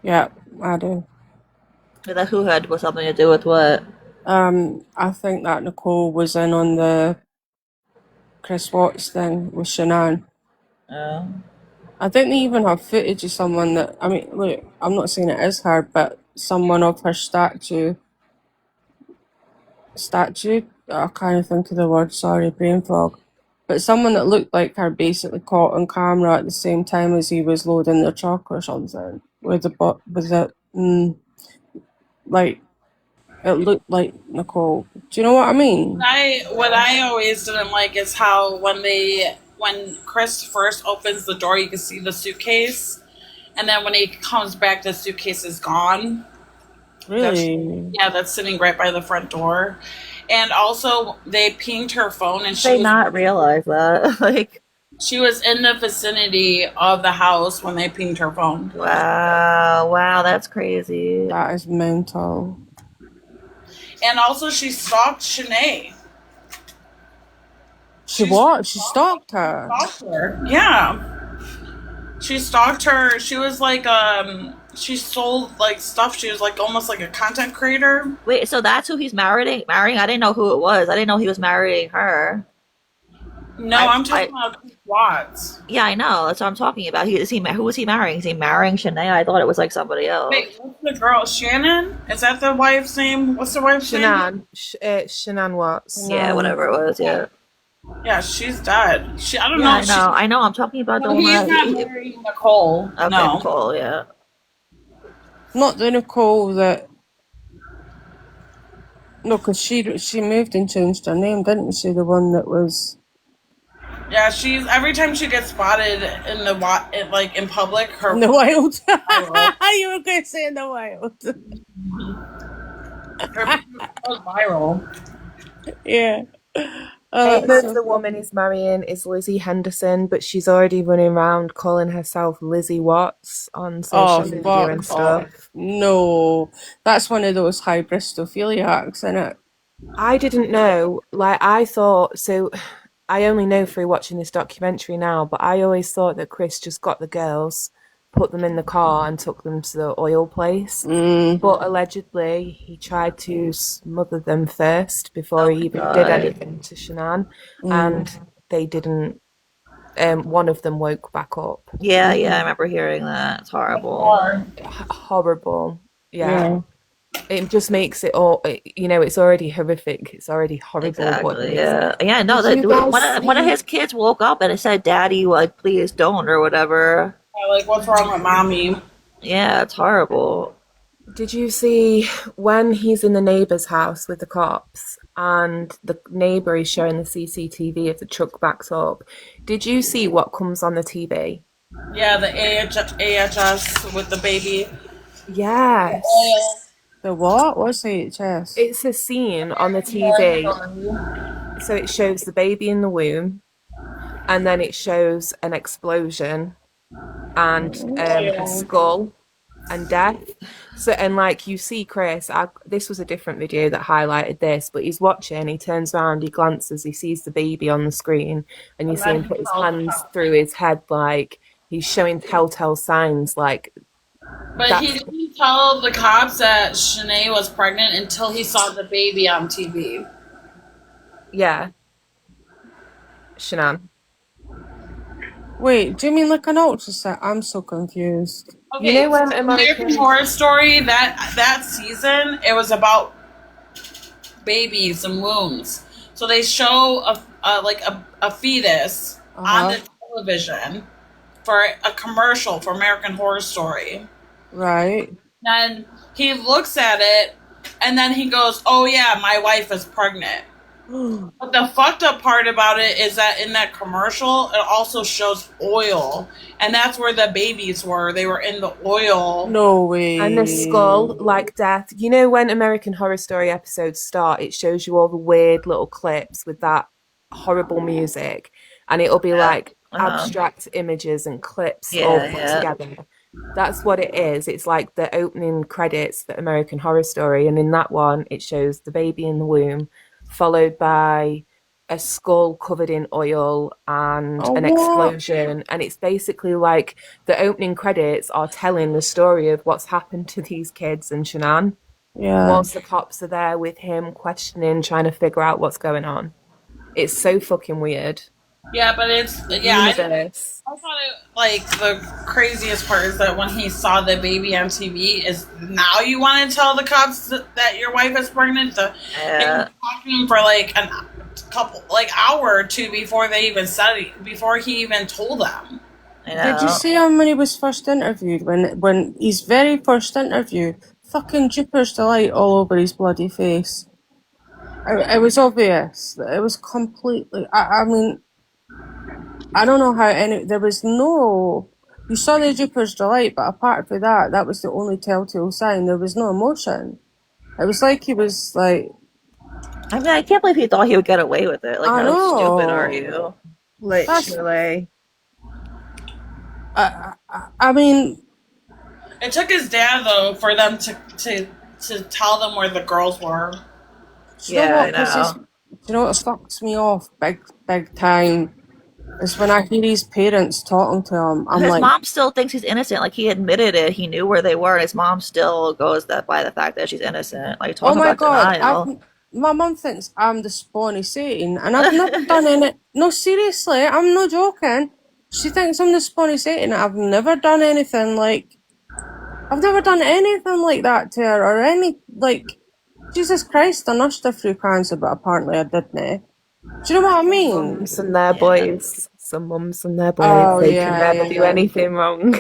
Yeah, I do. That who had was something to do with what? I think that Nicole was in on the Chris Watts thing with Shanann. Oh. I think they even have footage of someone that, I mean, look, I'm not saying it is her, but someone of her statue. I can't think of the word, sorry, brain fog. but someone that looked like her basically caught on camera at the same time as he was loading the truck or something with like it looked like Nicole. Do you know what I mean? What I always didn't like is how when Chris first opens the door, you can see the suitcase, and then when he comes back, the suitcase is gone. Really? That's sitting right by the front door. And also, they pinged her phone, and They not realize that. Like, she was in the vicinity of the house when they pinged her phone. wow, that's crazy. That is mental. And also, she stalked Shanae. She what? She stalked her? Yeah. She stalked her. She was like, she sold like stuff. She was like almost like a content creator. Wait, so that's who he's marrying? I didn't know who it was. I didn't know he was marrying her. No, I'm talking about Watts. Yeah, I know. That's what I'm talking about. Who is he marrying? Is he marrying Shanae? I thought it was like somebody else. Wait, what's the girl? Shannon? Is that the wife's name? What's the wife's name? Shanann Watts. Yeah, whatever it was. Yeah. Yeah, she's dead. I don't Yeah, know. I know. I'm talking about the No, woman. he's not marrying Nicole. Okay, No. Nicole. Yeah. Not the Nicole that. No, because she moved and changed her name, didn't she? The one that was. Yeah, she's every time she gets spotted in the like in public, her in the wild. You were going to say in the wild. Her goes viral. Yeah. The woman he's marrying is Lizzie Henderson, but she's already running around calling herself Lizzie Watts on social media and stuff. No, that's one of those hybristophiliacs, isn't it? I didn't know. Like, I thought, so I only know through watching this documentary now, but I always thought that Chris just got the girls, put them in the car and took them to the oil place. But allegedly he tried to smother them first before he even did anything to Shanann, and they didn't. One of them woke back up. Yeah, I remember hearing that. It's horrible. Horrible. Yeah. It just makes it all, it's already horrific. It's already horrible. Exactly, yeah. No, one of his kids woke up and it said, "Daddy, like, please don't," or whatever. Like, what's wrong with mommy? Yeah, it's horrible. Did you see when he's in the neighbour's house with the cops and the neighbour is showing the CCTV of the truck backed up? Did you see what comes on the TV? Yeah, the AHS with the baby. Yes. The what? What's AHS? It's a scene on the TV. So it shows the baby in the womb, and then it shows an explosion and a skull and death. So, and like you see Chris, this was a different video that highlighted this, but he's watching, he turns around, he glances, he sees the baby on the screen, and you see him put his hands through his head like he's showing telltale signs like. But he didn't tell the cops that Shanae was pregnant until he saw the baby on TV. Yeah. Shanann. Wait, do you mean like an ultrasound? I'm so confused. Okay, you know when American Horror Story, that season, it was about babies and wombs. So they show a fetus on the television for a commercial for American Horror Story. Right. And he looks at it, and then he goes, "Oh yeah, my wife is pregnant." But the fucked up part about it is that in that commercial, it also shows oil. And that's where the babies were. They were in the oil. No way. And the skull, like death. You know when American Horror Story episodes start, it shows you all the weird little clips with that horrible music. And it'll be like abstract images and clips all put together. That's what it is. It's like the opening credits for American Horror Story. And in that one, it shows the baby in the womb, followed by a skull covered in oil and an explosion. And it's basically like the opening credits are telling the story of what's happened to these kids and Shanann. Yeah. Whilst the cops are there with him questioning, trying to figure out what's going on. It's so fucking weird. Yeah, but it's I thought it like the craziest part is that when he saw the baby on TV is now you want to tell the cops that your wife is pregnant. Talking for like couple, like hour or two before they even said it, before he even told them. I Did you know. see him when he was first interviewed? When his very first interview, fucking Jupiter's Delight all over his bloody face. It was obvious. It was completely. I mean, I don't know how any. There was no. You saw the Jupiter's Delight, but apart from that, that was the only telltale sign. There was no emotion. It was like he was like. I mean, I can't believe he thought he would get away with it. Like, I how stupid know. are you? Literally. I mean, It took his dad though for them to tell them where the girls were. do you know what pisses? Do you know what fucks me off big time? Is when I hear his parents talking to him. I'm His like, mom still thinks he's innocent. Like, he admitted it. He knew where they were. And his mom still goes that by the fact that she's innocent. Like, oh talking my about god, denial. my mum thinks I'm the spawny Satan, and I've never done any. No, seriously, I'm not joking. She thinks I'm the spawny Satan. I've never done anything like. I've never done anything like that to her, or any like. Jesus Christ, I nushed her through cancer, but apparently I didn't. Do you know what I mean? Mums and their boys. Some mums and their boys. Oh, They yeah, can never yeah, do yeah. anything wrong.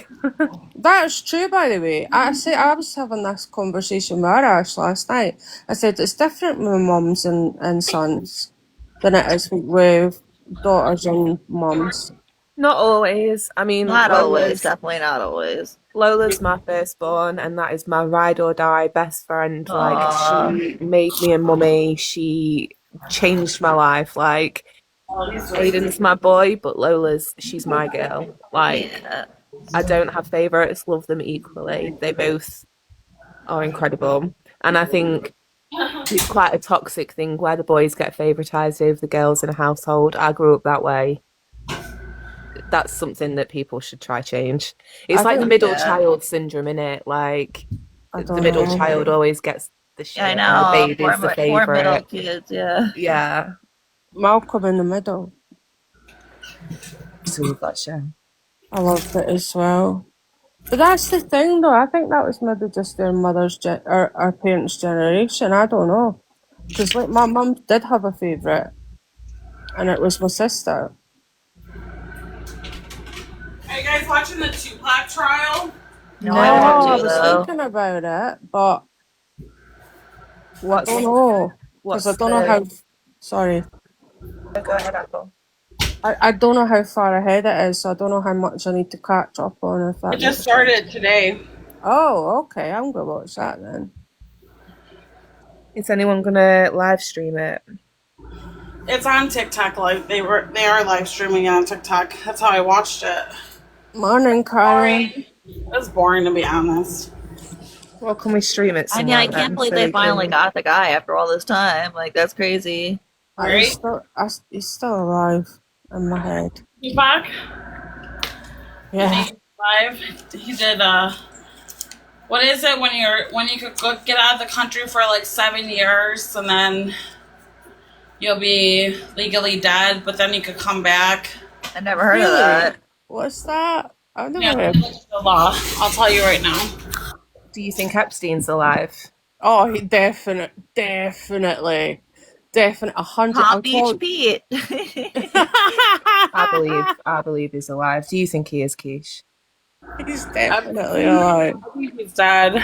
That's true, by the way. I was having this conversation with Arash last night. I said it's different with mums and sons than it is with daughters and mums. Not always. I mean, Not always. Definitely not always. Lola's my firstborn, and that is my ride or die best friend. Like, Aw. she made me a mummy. She changed my life. Like, Aiden's my boy, but she's my girl. Like, Yeah. I don't have favorites. Love them equally. They both are incredible, and I think it's quite a toxic thing where the boys get favoritized over the girls in a household. I grew up that way. That's something that people should try change. It's I like the think- middle Yeah. child syndrome, innit? Like, I the don't middle know. child always gets the shit. Yeah, I and know. the baby's Poor, the poor middle favorite. kids, yeah. Yeah. Malcolm in the Middle. So we've got show. I loved it as well. But that's the thing, though. I think that was maybe just their or our parents' generation. I don't know. Because, like, my mum did have a favourite, and it was my sister. Are you guys watching the Tupac trial? No, I want I to, was though. thinking about it, but I What's don't know. what's Because I don't know how. Sorry. Go ahead, Apple. I don't know how far ahead it is, so I don't know how much I need to catch up on. If that It just makes started today. Oh, okay. I'm going to watch that then. Is anyone gonna live stream it? It's on TikTok. Like they are live streaming it on TikTok. That's how I watched it. Morning, Karen. Boring. It was boring, to be honest. Well, can we stream it I mean, somewhere I can't then, believe so they we finally can- got the guy after all this time. Like, that's crazy. Right? He's still alive in my head. Tupac. Yeah. Live. He did. What is it when you could go, get out of the country for like 7 years and then you'll be legally dead, but then you could come back. I never heard of Really? that. What's that? I've never Yeah, heard. the law. I'll tell you right now. Do you think Epstein's alive? Oh, he definitely. 100. Palm I'm Beach told- Pete. I believe he's alive. Do you think he is, Kesh? He's definitely alive. I think he's dead.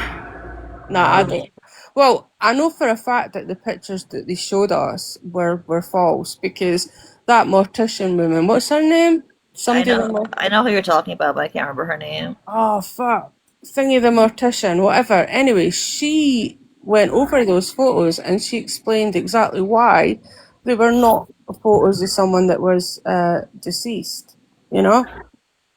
No, I don't. Well, I know for a fact that the pictures that they showed us were false because that mortician woman, what's her name? I The know who you're talking about, but I can't remember her name. Oh, fuck. Thingy the mortician, whatever. Anyway, she went over those photos and she explained exactly why they were not photos of someone that was deceased, you know?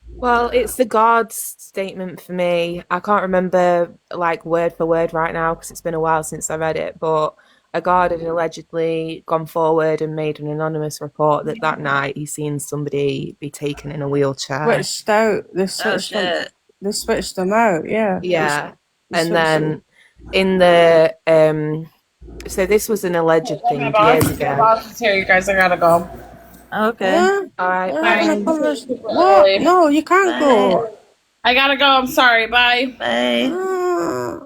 Well, it's the God's statement for me. I can't remember like word for word right now because it's been a while since I read it, but a guard had allegedly gone forward and made an anonymous report that night he seen somebody be taken in a wheelchair. Switched out. Oh, shit. They switched them out, yeah. Yeah. They And switched then in the so this was an alleged thing My boss, years my ago. boss is here, you guys. I gotta go. Okay. Yeah, All right, we're bye. having a conversation. What? No, you can't go. I gotta go. I'm sorry. Bye. Bye. Ah.